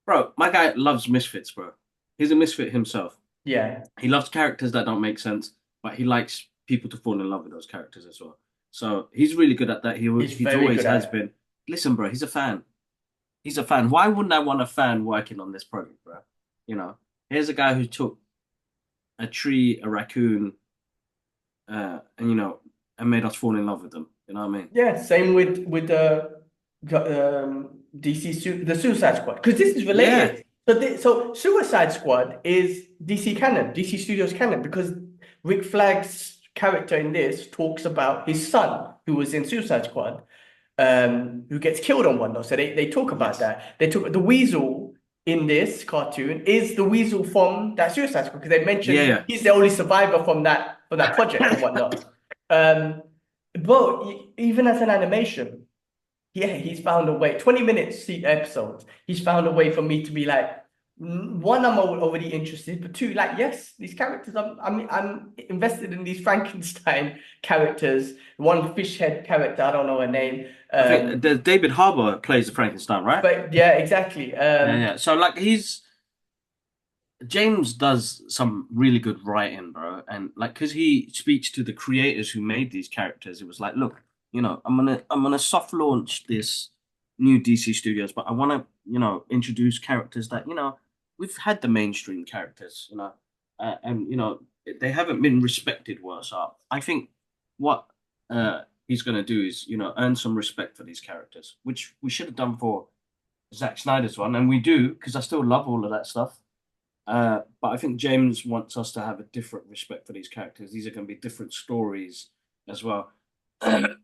bro, my guy loves misfits, bro. He's a misfit himself. Yeah, He loves characters that don't make sense, but he likes people to fall in love with those characters as well. So he's really good at that. he's He's very always good at has it. been. listen, bro, he's a fan. He's a fan. Why wouldn't I want a fan working on this project, bro? You know, here's a guy who took a tree, a raccoon, and and made us fall in love with them. You know what I mean? Yeah, same with the Suicide Squad, because this is Yeah, related. So Suicide Squad is DC canon, DC Studios canon, because Rick Flag's character in this talks about his son who was in Suicide Squad, who gets killed on one though. So they talk about yes, that. They talk the Weasel in this cartoon is the Weasel from that Suicide Squad, because they yeah, mentioned yeah. he's the only survivor from that project and whatnot. Um, but even as an animation, yeah, he's found a way. 20 minutes episodes. He's found a way for me to be like, one, I'm already interested, but two, like, yes, these characters. I'm invested in these Frankenstein characters. One fish head character, I don't know her name. I think the David Harbour plays the Frankenstein, right? But yeah, exactly. Yeah, yeah. So like James does some really good writing, bro, and like because he speaks to the creators who made these characters, it was like, look, I'm gonna soft launch this new DC Studios, but I want to introduce characters that we've had the mainstream characters, and they haven't been respected well. So I think what he's gonna do is earn some respect for these characters, which we should have done for Zack Snyder's one, and we do because I still love all of that stuff. But I think James wants us to have a different respect for these characters. These are going to be different stories as well. So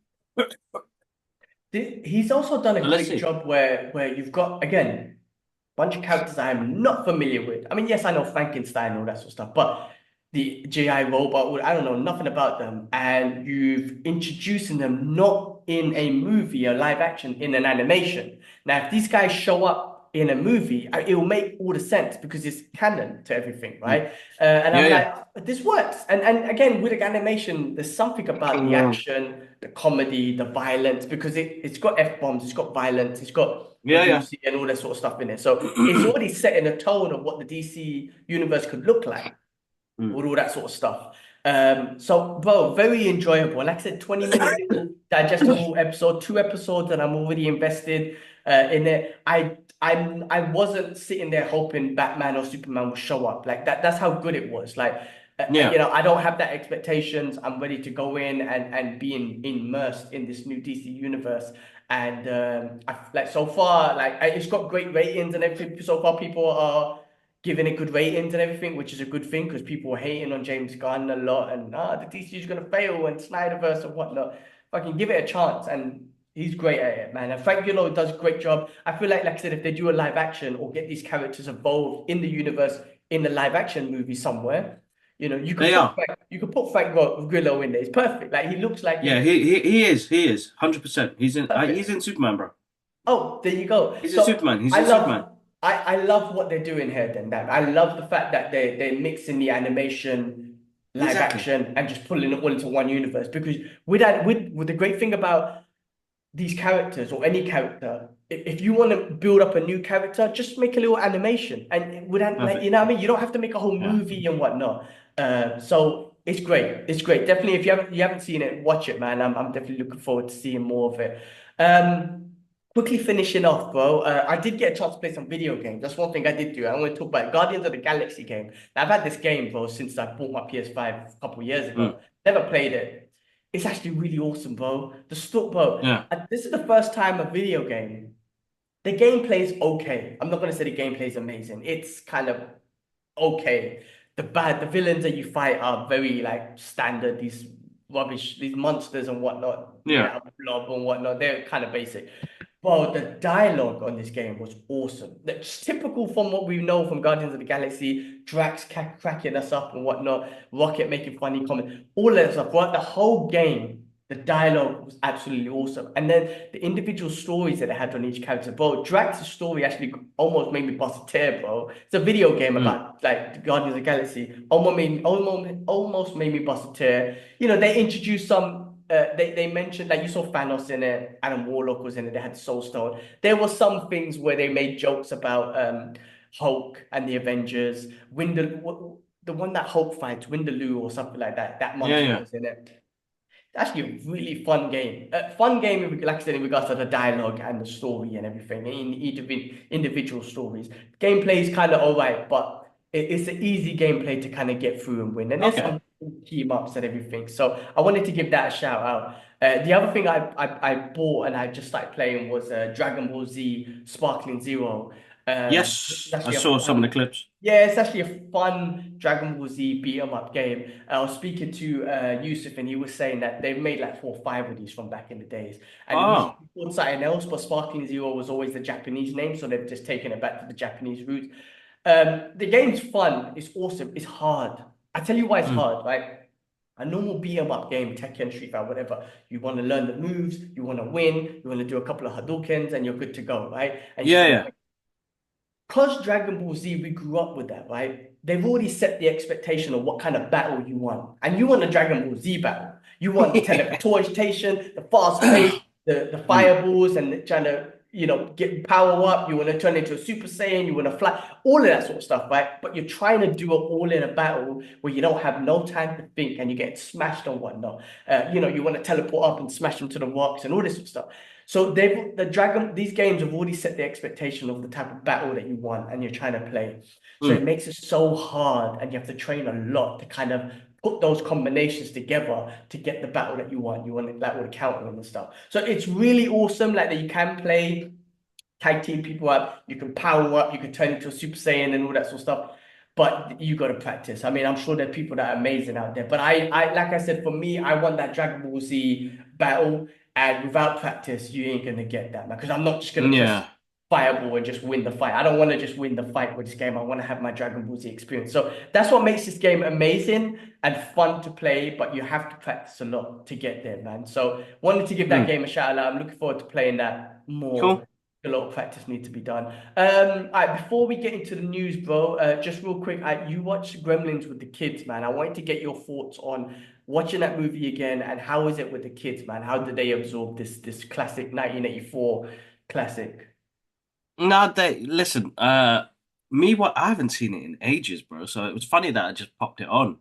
He's also done a let's great see. job where you've got, again, bunch of characters I'm not familiar with. I mean, yes, I know Frankenstein and all that sort of stuff, but the GI robot, I don't know nothing about them. And you've introducing them not in a movie, a live action, in an animation. Now, if these guys show up in a movie, it will make all the sense because it's canon to everything, Mm. right? And Yeah, I'm yeah. like, this works. And again, with the animation, there's something about the action, the comedy, the violence, because it's got F-bombs, it's got violence, it's got Yeah, yeah. Lucy and all that sort of stuff in it. So it's already setting a tone of what the DC universe could look like Mm. with all that sort of stuff. So bro, very enjoyable. Like I said, 20-minute little digestible episode, 2 episodes, and I'm already invested in it. I wasn't sitting there hoping Batman or Superman would show up. Like that's how good it was. Like Yeah. I don't have that expectations. I'm ready to go in and be immersed in this new DC universe. And like so far, like it's got great ratings and everything. So far, people are giving it good ratings and everything, which is a good thing because people were hating on James Gunn a lot and the DC is gonna fail and Snyderverse and whatnot. Fucking give it a chance, and he's great at it, man. And Frank Grillo does a great job. I feel like I said, if they do a live action or get these characters involved in the universe in the live action movie somewhere, you could They put are. Frank Grillo in there. It's perfect. Like he looks like Yeah, a he is 100%. He's perfect. in Superman, bro. Oh, there you go. He's in So Superman. He's I in Superman. love I love what they're doing here then that. I love the fact that they're mixing the animation, live Exactly. action, and just pulling it all into one universe. Because with that, with the great thing about these characters or any character, if you want to build up a new character, just make a little animation. And without, like, Perfect. you know what I mean? You don't have to make a whole Yeah. movie and whatnot. So it's great. It's great. Definitely, if you haven't seen it, watch it, man. I'm definitely looking forward to seeing more of it. Quickly finishing off, bro. I did get a chance to play some video games. That's one thing I did do. I want to talk about Guardians of the Galaxy game. Now, I've had this game, bro, since I bought my PS5 a couple of years Mm. ago. Never played it. It's actually really awesome, bro. Bro. Yeah. This is the first time a video game. The gameplay is okay. I'm not gonna say the gameplay is amazing. It's kind of okay. The villains that you fight are very like standard. These rubbish, these monsters and whatnot, made Yeah. out of blob and whatnot. They're kind of basic. Well, the dialogue on this game was awesome. That's typical from what we know from Guardians of the Galaxy, Drax cracking us up and whatnot, Rocket making funny comments, all that stuff. Throughout the whole game, the dialogue was absolutely awesome. And then the individual stories that they had on each character, bro. Drax's story actually almost made me bust a tear, bro. It's a video game Mm. about like the Guardians of the Galaxy. Almost made me bust a tear. They introduced some they mentioned like you saw Thanos in it, Adam Warlock was in it, they had Soul Stone. There were some things where they made jokes about Hulk and the Avengers, the one that Hulk fights, Windaloo or something like that. That Yeah, monster yeah. was in it. actually a really fun game. Fun game, like I said, in regards to the dialogue and the story and everything, in each of individual stories. Gameplay is kind of all right, but it's an easy gameplay to kind of get through and win. And there's Okay. some team ups and everything. So I wanted to give that a shout out. The other thing I bought and I just started playing was Dragon Ball Z Sparkling Zero. It's Yes, I actually a saw some of the fun, clips. yeah, it's actually a fun Dragon Ball Z beat 'em up game. I was speaking to Yusuf and he was saying that they've made like 4 or 5 of these from back in the days. And he Oh, called something else, but Sparkling Zero was always the Japanese name, so they've just taken it back to the Japanese roots. The game's fun, it's awesome, it's hard. I tell you why it's mm. hard, right? A normal beat 'em up game, Tekken, Street Fighter, whatever. You want to learn the moves, you want to win, you want to do a couple of Hadoukens, and you're good to go, right? And you just Yeah, got yeah. to because Dragon Ball Z, we grew up with that, right? They've already set the expectation of what kind of battle you want. And you want a Dragon Ball Z battle. You want the teleportation, the fast pace, the Mm. fireballs, and trying to, get power up. You want to turn into a Super Saiyan, you want to fly, all of that sort of stuff, right? But you're trying to do it all in a battle where you don't have no time to think and you get smashed and whatnot. You want to teleport up and smash them to the rocks and all this sort of stuff. So these games have already set the expectation of the type of battle that you want and you're trying to play. So it Mm. makes it so hard and you have to train a lot to kind of put those combinations together to get the battle that you want. You want it like all the countering and stuff. So it's really awesome, like that you can play tag team people up, you can power up, you can turn into a Super Saiyan and all that sort of stuff. But you got to practice. I mean, I'm sure there are people that are amazing out there. But like I said, for me, I want that Dragon Ball Z battle. And without practice, you ain't gonna get that, man. Because I'm not just gonna press Yeah. fireball and just win the fight. I don't want to just win the fight with this game. I want to have my Dragon Ball Z experience. So that's what makes this game amazing and fun to play. But you have to practice a lot to get there, man. So wanted to give that Mm. game a shout out. I'm looking forward to playing that more. Cool. A lot of practice needs to be done. All right, before we get into the news, bro, just real quick, you watched Gremlins with the kids, man. I wanted to get your thoughts on watching that movie again and how is it with the kids, man? How did they absorb this classic 1984 classic? No, they listen. What I haven't seen it in ages, bro. So it was funny that I just popped it on.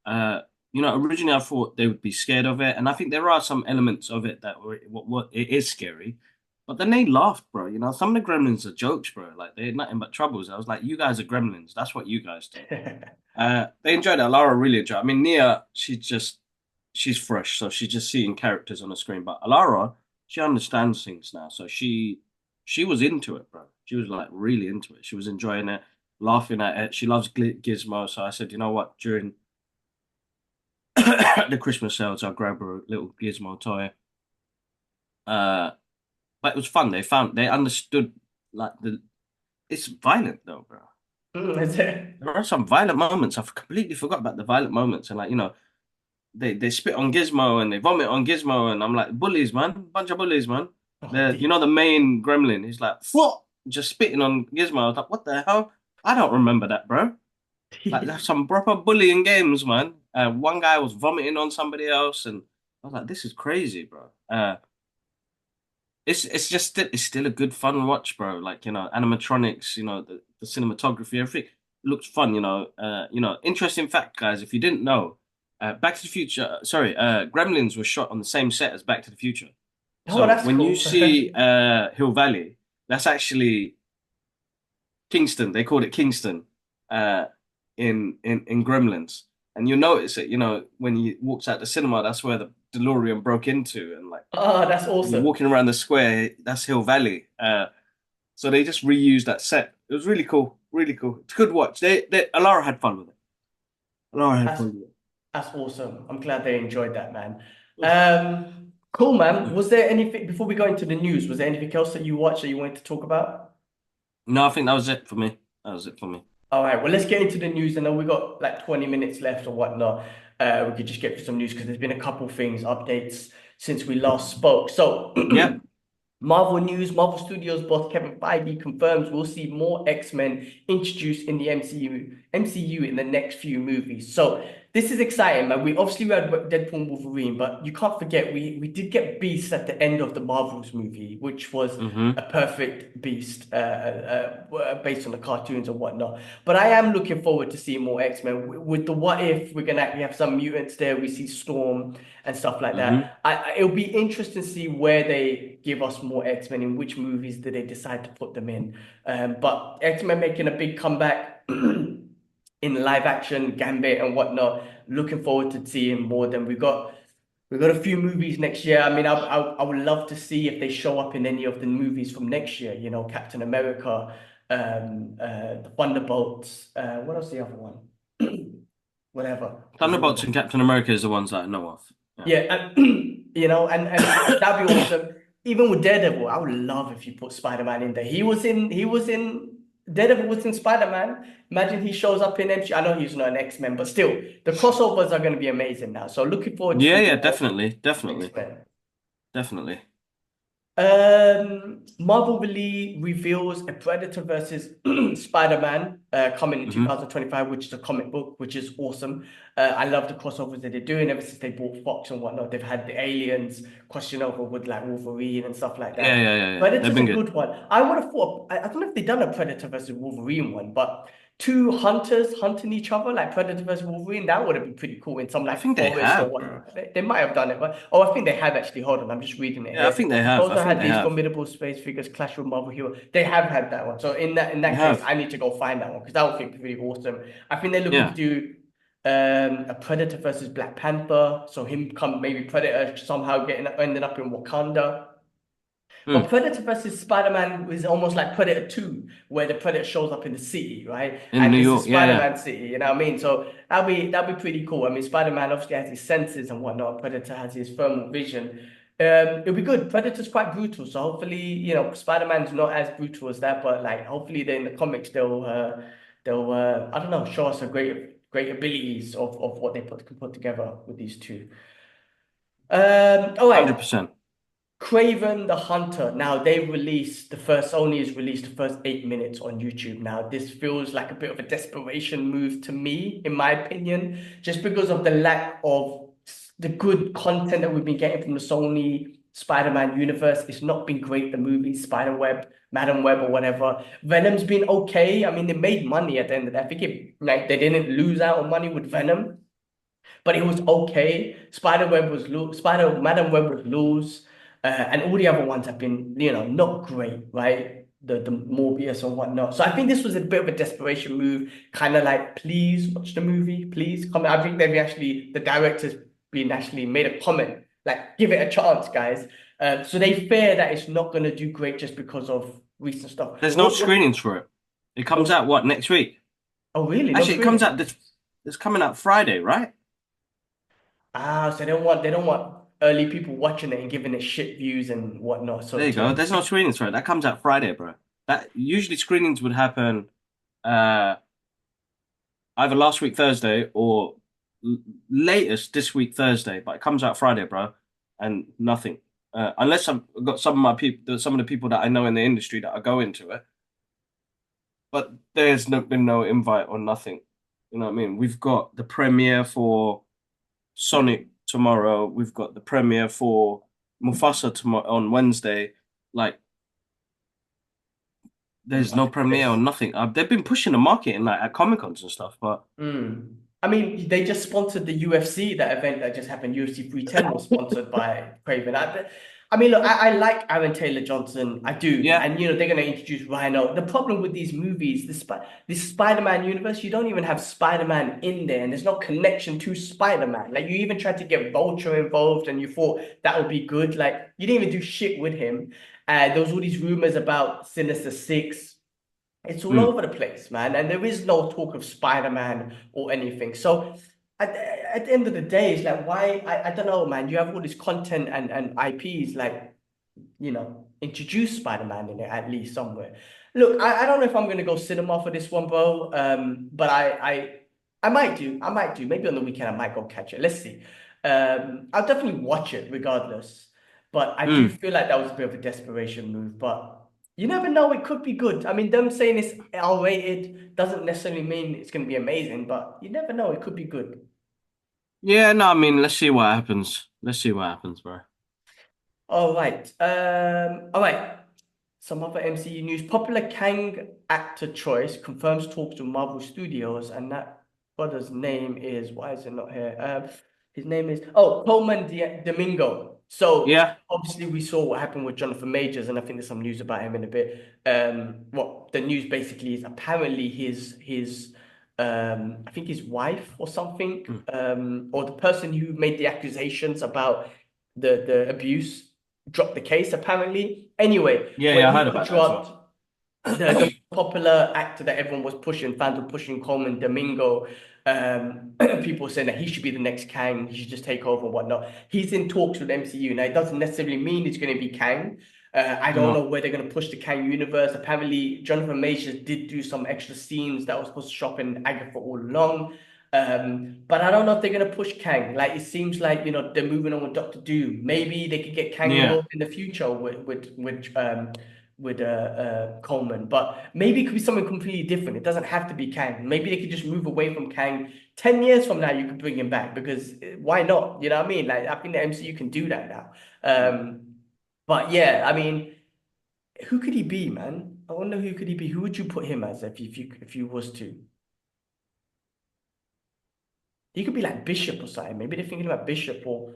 Uh, originally I thought they would be scared of it, and I think there are some elements of it that were what it is scary. But then they laughed, bro. Some of the gremlins are jokes, bro. Like they're nothing but troubles. I was like, you guys are gremlins. That's what you guys do. They enjoyed it. Laura really enjoyed it. I mean, Nia, she's fresh, so she's just seeing characters on the screen. But Alara, she understands things now, so she was into it, bro. She was like really into it. She was enjoying it, laughing at it. She loves Gizmo, so I said, you know what? During the Christmas sales, I'll grab her a little Gizmo toy. Uh, but it was fun. They understood like it's violent though, bro. Is it? There are some violent moments. I've completely forgot about the violent moments, and like they spit on Gizmo and they vomit on Gizmo, and I'm like, bullies, man, bunch of bullies, man. Oh, dear. The main gremlin, he's like, what? Just spitting on Gizmo. I was like, what the hell? I don't remember that, bro. Like, there's some proper bullying games, man. One guy was vomiting on somebody else, and I was like, this is crazy, bro. It's still a good fun watch, bro. Like, animatronics, the cinematography, everything looks fun, Interesting fact, guys, if you didn't know, Back to the Future, sorry, Gremlins was shot on the same set as Back to the Future. Oh, So that's when you cool. see Hill Valley, that's actually Kingston. They called it Kingston uh, in Gremlins. And you notice it, when he walks out the cinema, that's where the DeLorean broke into, and like Oh, that's you're awesome. walking around the square, that's Hill Valley. So they just reused that set. It was really cool, really cool. It's a good watch. Alara had fun with it. Alara had That's fun with that's awesome. I'm glad they enjoyed that, man. it. Cool, man. Was there anything before we go into the news? Was there anything else that you watched that you wanted to talk about? No, I think that was it for me. That was it for me. All right, well, let's get into the news. I know we got like 20 minutes left or whatnot. We could just get through some news because there's been a couple things, updates since we last spoke. So, Yep. Marvel news, Marvel Studios boss Kevin Feige confirms we'll see more X-Men introduced in the MCU in the next few movies. So this is exciting, man. We obviously had Deadpool and Wolverine, but you can't forget we did get Beast at the end of the Marvels movie, which was Mm-hmm. a perfect Beast, based on the cartoons and whatnot. But I am looking forward to seeing more X-Men. With the What If, we're gonna actually have some mutants there. We see Storm and stuff like Mm-hmm. that. It'll be interesting to see where they give us more X-Men, in which movies do they decide to put them in. But X-Men making a big comeback. In live action, Gambit and whatnot. Looking forward to seeing more. Then we got a few movies next year. I mean, I would love to see if they show up in any of the movies from next year. You know, Captain America, the Thunderbolts. What else? The other one? Whatever. There's a Thunderbolts lot. and Captain America is the ones that I know of. Yeah. Yeah, you know, and that'd be awesome. Even with Daredevil, I would love if you put Spider-Man in there. He was in Daredevil was in Spider-Man. Imagine he shows up in MCU. I know he's not an X-Men, but still, the crossovers are going to be amazing now. So looking forward to Yeah, seeing yeah, more definitely, definitely, X-Men. definitely. Marvel reveals a Predator versus Spider-Man coming in Mm-hmm. 2025, which is a comic book, which is awesome. I love the crossovers that they're doing ever since they bought Fox and whatnot. They've had the aliens crossing over with like Wolverine and stuff like Yeah, that. yeah, yeah, yeah. They've Predator's a been good. good one. I would have thought, I don't know if they've done a Predator versus Wolverine one, but two hunters hunting each other, like Predator versus Wolverine, that would have been pretty cool in some I like think they forest or have, bro. whatnot. They might have done it, but oh, I think they have actually. Hold on, I'm just reading it Yeah, I here. think they have. I Also think had they these have. formidable space figures clash with Marvel Hero. They have had that one. So in that They case, have. I need to go find that one because that would be pretty awesome. I think they're looking to Yeah. do a Predator versus Black Panther. So him come maybe Predator somehow ending up in Wakanda. But Hmm. Predator versus Spider-Man is almost like Predator 2, where the Predator shows up in the city, right? In And New this is York. Yeah, yeah. Spider-Man city, you know what I mean? So that'll be pretty cool. I mean, Spider-Man obviously has his senses and whatnot. Predator has his thermal vision. It'll be good. Predator's quite brutal, so hopefully, you know, Spider-Man's not as brutal as that, but like hopefully in the comics they'll I don't know, show us a great abilities of what they can put together with these two. All right. 100%. Kraven the Hunter. Now they released the first Sony has released the first 8 minutes on YouTube. Now this feels like a bit of a desperation move to me, in my opinion, just because of the lack of the good content that we've been getting from the Sony Spider-Man universe. It's not been great. The movies, Spider-Web, Madam Web, or whatever. Venom's been okay. I mean, they made money at the end of that. I think like they didn't lose out on money with Venom, but it was okay. Spider Madam Web was loose, and all the other ones have been, you know, not great, right? The Morbius or whatnot. So I think this was a bit of a desperation move, kind of like, please watch the movie, please come. I think the director's been actually made a comment, like, give it a chance, guys. So they fear that it's not going to do great just because of recent stuff. There's no screenings for it. It comes out what next week? Oh, really? No Actually, it comes screening? out this. It's coming out Friday, right? Ah, so they don't want early people watching it and giving it shit views and whatnot. So There you go. to There's no screenings for it. That comes out Friday, bro. That usually screenings would happen uh either last week Thursday or latest this week Thursday, but it comes out Friday, bro, and nothing. Unless I've got some of my people, some of the people that I know in the industry that are going to it, but been no invite or nothing. You know what I mean? We've got the premiere for Sonic tomorrow. We've got the premiere for Mufasa tomorrow on Wednesday. Like, there's I no think premiere or this. nothing. They've been pushing the marketing like at Comic Cons and stuff, but I mean, they just sponsored the UFC, that event that just happened. UFC 310 was sponsored by Craven. I mean, look, I like Aaron Taylor Johnson. I do. yeah, And, you know, they're going to introduce Rhino. The problem with these movies, this Spider-Man universe, you don't even have Spider-Man in there, and there's no connection to Spider-Man. Like, you even tried to get Vulture involved, and you thought that would be good. Like, you didn't even do shit with him. There was all these rumors about Sinister Six. It's all mm, over the place, man, and there is no talk of Spider-Man or anything. So at the end of the day, it's like, why? I don't know, man. You have all this content and IPs, like, you know, introduce Spider-Man in it at least somewhere. Look, I don't know if I'm gonna go cinema for this one, bro. But I might do. I might do. Maybe on the weekend I might go catch it. Let's see. I'll definitely watch it regardless. But I do mm. feel like that was a bit of a desperation move. But you never know, it could be good. I mean, them saying it's R-rated doesn't necessarily mean it's gonna be amazing, but you never know, it could be good. Yeah, no, I mean, let's see what happens. Let's see what happens, bro. All right. All right. Some other MCU news. Popular Kang actor choice confirms talks with Marvel Studios, and that brother's name is, why is it not here? His name is, Colman Domingo. So Yeah, obviously we saw what happened with Jonathan Majors, and I think there's some news about him in a bit. What the news basically is apparently his I think his wife or something, mm. or the person who made the accusations about the abuse dropped the case apparently. Anyway, Yeah, when yeah, I he heard got about that as well. dropped, the popular actor that everyone was pushing, fans were pushing, Coleman Domingo, people were saying that he should be the next Kang, he should just take over and whatnot. He's in talks with MCU. Now, it doesn't necessarily mean it's going to be Kang. I don't know No. where they're going to push the Kang universe. Apparently, Jonathan Majors did do some extra scenes that was supposed to show up in Agatha all along. But I don't know if they're gonna push Kang. Like it seems like they're moving on with Doctor Doom. Maybe they could get Kang Yeah. involved in the future with Coleman, but maybe it could be something completely different. It doesn't have to be Kang. Maybe they could just move away from Kang. 10 years from now, you could bring him back because why not? You know what I mean? Like I think the MCU can do that now. Mm. But yeah, I mean, who could he be, man? I wonder who could he be. Who would you put him as if you was to? He could be like Bishop or something. Maybe they're thinking about Bishop or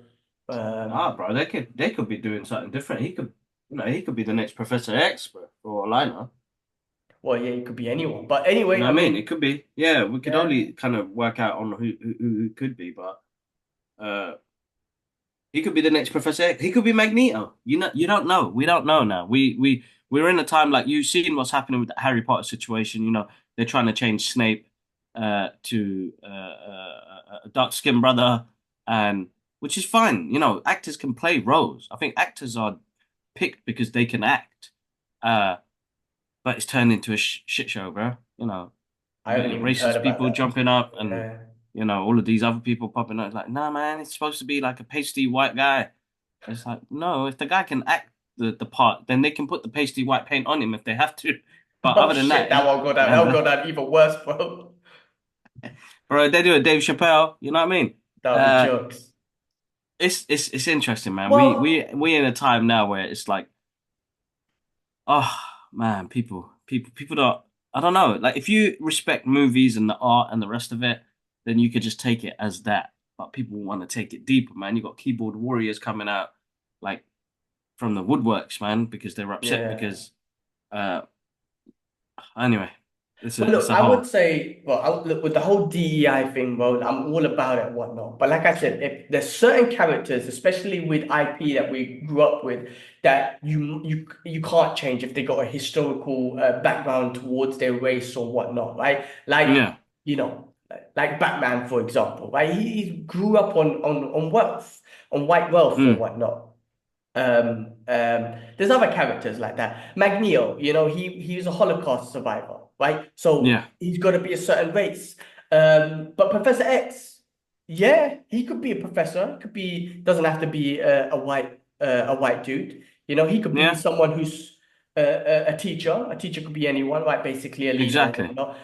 Nah, bro, they could be doing something different. He could be the next Professor X, bro, for all I know. well, yeah, it could be anyone. But You anyway, know I what I mean? mean, It could be. Yeah, we could yeah, only kind of work out on who could be, but uh, he could be the next Professor X. He could be Magneto. You don't know. We don't know now. We're in a time like you've seen what's happening with the Harry Potter situation. They're trying to change Snape to a dark skinned brother, and which is fine. Actors can play roles. I think actors are picked because they can act. Uh, but it's turned into a shit show, bro. I You got haven't your even heard racist about people that. jumping up and Yeah. all of these other people popping up. It's like, nah, man, it's supposed to be like a pasty white guy. It's like, no, if the guy can act the part, then they can put the pasty white paint on him if they have to. But Oh other than shit, that, that won't go down. That'll go down even worse, bro. bro, they do a Dave Chappelle. You know what I mean? That'll be Uh, jokes. it's interesting, man. We Well, in a time now where it's like, oh man, people don't. I don't know. Like, if you respect movies and the art and the rest of it, then you could just take it as that. But people want to take it deeper, man. You got keyboard warriors coming out like from the woodworks, man, because they're upset yeah. because uh anyway, it's Well, a it's look, a I would whole say, well, look, with the whole DEI thing, bro, I'm all about it and whatnot. But like I said, if there's certain characters, especially with IP that we grew up with, that you can't change if they got a historical background towards their race or whatnot, right? Like, yeah. like Batman, for example, right? He grew up on wealth, on white wealth and Mm, whatnot. There's other characters like that. Magneto, he was a Holocaust survivor, right? So yeah. he's got to be a certain race. But Professor X, yeah, he could be a professor. Could be doesn't have to be a white dude. He could be Yeah. someone who's a teacher. A teacher could be anyone, right? Basically a leader or Exactly. whatnot.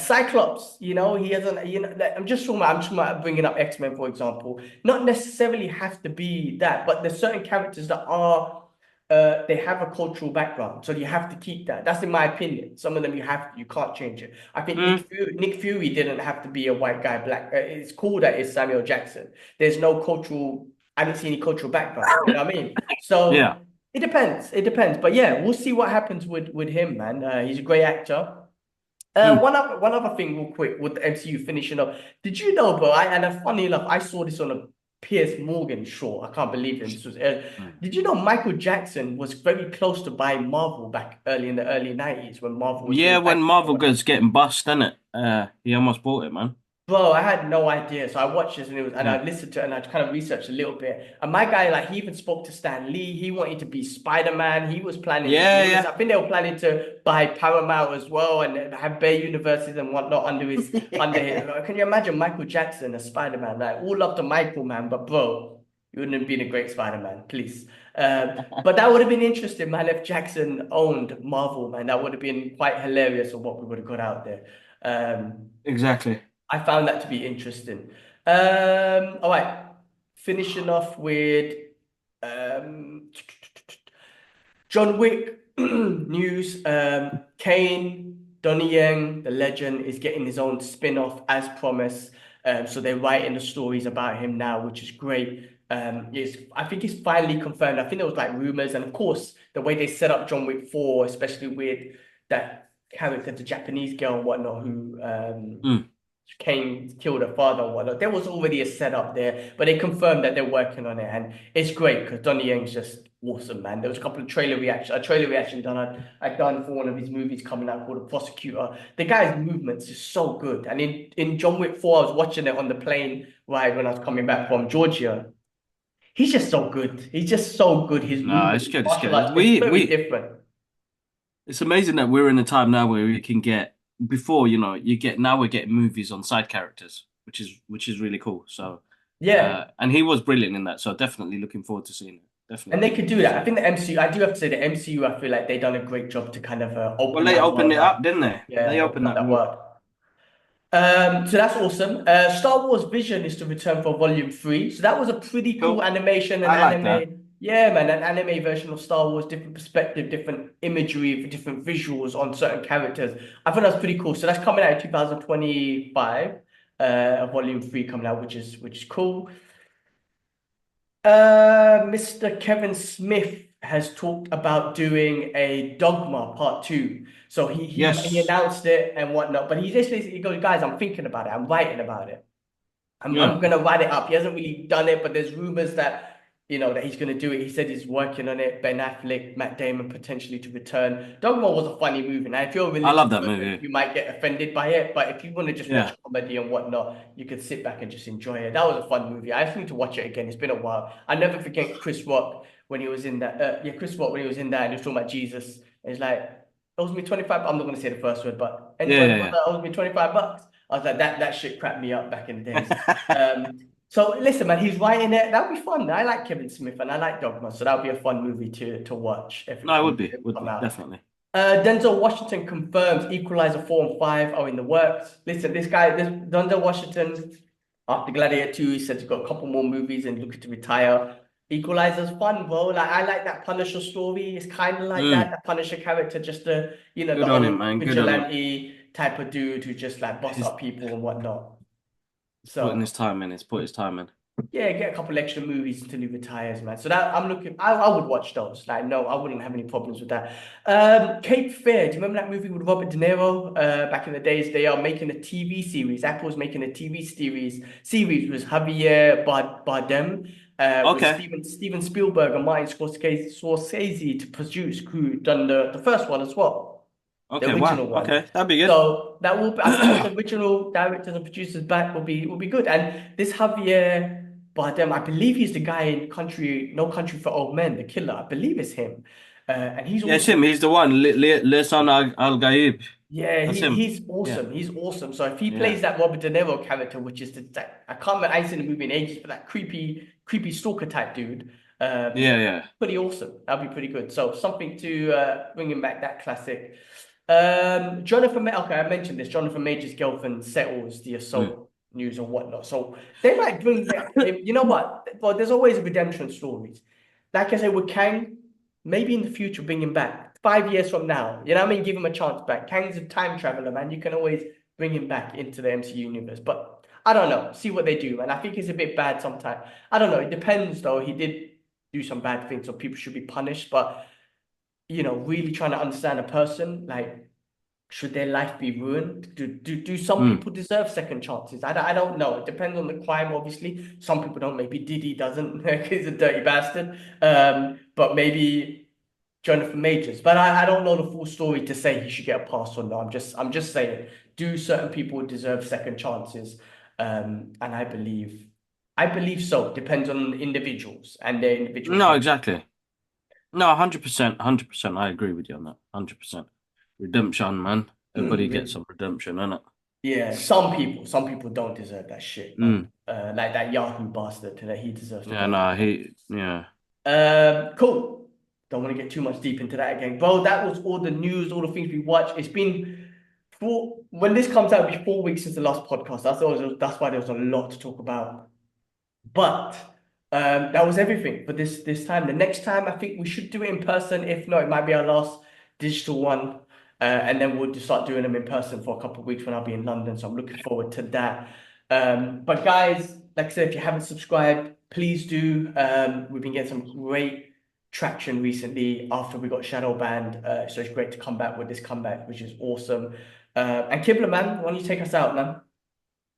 Cyclops, he hasn't. Like, I'm just talking about bringing up X-Men for example, not necessarily have to be that, but there's certain characters that are they have a cultural background, so you have to keep that. That's in my opinion. Some of them you can't change it. I think Mm, Nick Fury didn't have to be a white guy, black. It's cool that it's Samuel Jackson. There's no cultural. I didn't see any cultural background. You know what I mean? So yeah. it depends. It depends. But yeah, we'll see what happens with him, man. He's a great actor. Mm, One other thing, real quick, with the MCU finishing up. Did you know, bro? Funny enough, I saw this on a Piers Morgan show. I can't believe it. This was. mm. Did you know Michael Jackson was very close to buying Marvel back early in the early 90s when Marvel was Yeah, doing when bankruptcy? Marvel goes getting bust, isn't it? He almost bought it, man. Bro, I had no idea. So I watched this and Yeah. I listened to it and I kind of researched a little bit. And my guy, like, he even spoke to Stan Lee. He wanted to be Spider-Man. He was planning to Yeah, do this. yeah. I think they were planning to buy Paramount as well and have Bay Universities and whatnot under his. Can you imagine Michael Jackson as Spider-Man? Like, all love to Michael, man, but bro, you wouldn't have been a great Spider-Man, please. But that would have been interesting, man, if Jackson owned Marvel, man. That would have been quite hilarious of what we would have got out there. Um, Exactly. I found that to be interesting. All right. Finishing off with um John Wick news. Kane, Donnie Yen, the legend, is getting his own spin-off as promised. So they're writing the stories about him now, which is great. I think it's finally confirmed. I think there was like rumors, and of course, the way they set up John Wick 4, especially with that character, the Japanese girl and whatnot, who Mm. Kane killed her father and whatnot. There was already a setup there, but they confirmed that they're working on it, and it's great because Donnie Yang's just awesome, man. There was a couple of a trailer reaction I'd done for one of his movies coming out called The Prosecutor. The guy's movements is so good, and in John Wick 4, I was watching it on the plane ride when I was coming back from Georgia. He's just so good. He's just so good. His No, movement, it's good. It's martial good. arts, it's very different. It's amazing that we're in a time now where we can get before, now we're getting movies on side characters, which is really cool. So, Yeah. and he was brilliant in that. So definitely looking forward to seeing it. And Definitely. they could do that. I think the MCU, I do have to say the MCU, I feel like they've done a great job to kind of Well, open they that opened world it up. up, didn't they? Yeah, They open opened up that that world. world. So that's awesome. Star Wars Vision is to return for Volume 3. So that was a pretty cool Cool. animation and I like that. anime. Yeah, man, an anime version of Star Wars, different perspective, different imagery, different visuals on certain characters. I thought that was pretty cool. So that's coming out in 2025. Volume 3 coming out, which is cool. Mr. Kevin Smith has talked about doing a Dogma Part 2. So he Yes. announced it and whatnot, but he goes, guys, I'm thinking about it, I'm writing about it. Yeah. I'm gonna write it up. He hasn't really done it, but there's rumors that that he's gonna do it. He said he's working on it. Ben Affleck, Matt Damon potentially to return. Dogma was a funny movie, and if you're a I love religious that person, movie. you might get offended by it. But if you want to just watch Yeah. comedy and whatnot, you can sit back and just enjoy it. That was a fun movie. I just need to watch it again. It's been a while. I never forget Chris Rock when he was in that. Chris Rock when he was in that and he was talking about Jesus. And it's like, owes me 25. I'm not gonna say the first word, but Yeah, anybody yeah, owes me 25 bucks. I was like, that shit cracked me up back in the days. yeah. So listen, man, he's writing it. That'll be fun. I like Kevin Smith and I like Dogma, so that'll be a fun movie to watch if No, it would it be, would come be, out. definitely. Denzel Washington confirms Equalizer 4 and 5 are in the works. Listen, this Denzel Washington, after Gladiator 2, he said he's got a couple more movies and looking to retire. Equalizer's fun, bro. Like I like that Punisher story. It's kind of like Mm. that Punisher character, just the Good the on old him, man. Good on him. vigilante type of dude who just like boss He's up people and whatnot. putting So his time in. He's put his time in. yeah, get a couple extra movies until he retires, man. So that I'm looking, I would watch those. Like, no, I wouldn't have any problems with that. Cape Fear. Do you remember that movie with Robert De Niro? Back in the days, they are making a TV series. Apple's making a TV series with Javier Bardem, with Okay. Steven Spielberg and Martin Scorsese to produce, who done the first one as well, the Okay. Wow. original one. Okay. That'd be good. So that will, I think, the original directors and producers back will be good. And this Javier Bardem, I believe he's the guy in No Country for Old Men, the killer. I believe it's him, and he's Yeah, it's awesome. him. He's the one. Lisan Al Gaib. Yeah, That's him. he's Yeah. awesome. He's awesome. So if he Yeah. plays that Robert De Niro character, which is I can't remember, I ain't seen the movie in ages, but that creepy stalker type dude, Yeah. Yeah. pretty awesome. That'd be pretty good. So something to bring him back that classic. Okay, I mentioned this. Jonathan Major's girlfriend settles the Mm. assault news and whatnot. So they might bring back. You know what? Well, there's always redemption stories. Like I said with Kang, maybe in the future bring him back 5 years from now. You know what I mean? Give him a chance back. Kang's a time traveler, man. You can always bring him back into the MCU universe. But I don't know. See what they do, man. I think it's a bit bad sometimes. I don't know. It depends, though. He did do some bad things, so people should be punished. But really trying to understand a person, like, should their life be ruined? Do some Mm. people deserve second chances? I don't know. It depends on the crime, obviously. Some people don't. Maybe Diddy doesn't. He's a dirty bastard. But maybe Jonathan Majors. But I don't know the full story to say he should get a pass or not. I'm just saying, do certain people deserve second chances? And I believe so. Depends on individuals and their individual No, case. exactly. No, 100%. 100%. I agree with you on that. 100%. Redemption, man. Everybody gets some redemption, innit? Yeah, some people don't deserve that shit, man. Mm. Like that Yahoo bastard, that he deserves to Yeah. go to No. hell. Yeah. Cool. Don't want to get too much deep into that again, bro. That was all the news, all the things we watched. It's been when this comes out, it'll be 4 weeks since the last podcast. That's why there was a lot to talk about. But that was everything for this time. The next time, I think we should do it in person. If not, it might be our last digital one. And then we'll just start doing them in person for a couple of weeks when I'll be in London. So I'm looking forward to that. But guys, like I said, if you haven't subscribed, please do. We've been getting some great traction recently after we got shadow banned. So it's great to come back with this comeback, which is awesome. And Kibler, man, why don't you take us out, man?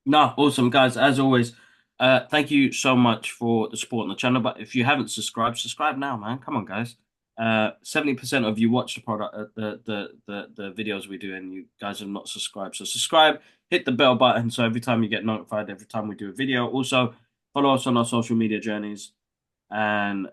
No, awesome, guys. As always, thank you so much for the support on the channel. But if you haven't subscribed, subscribe now, man. Come on, guys. 70% of you watch the product, the videos we do, and you guys are not subscribed. So subscribe, hit the bell button, so every time you get notified, every time we do a video. Also, follow us on our social media journeys, and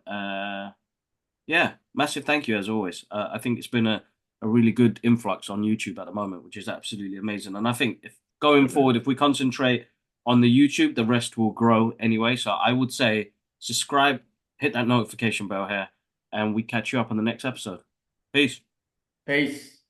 yeah, massive thank you as always. I think it's been a really good influx on YouTube at the moment, which is absolutely amazing. And I think if going forward, if we concentrate on the YouTube, the rest will grow anyway. So I would say subscribe, hit that notification bell here, and we catch you up on the next episode. Peace. Peace.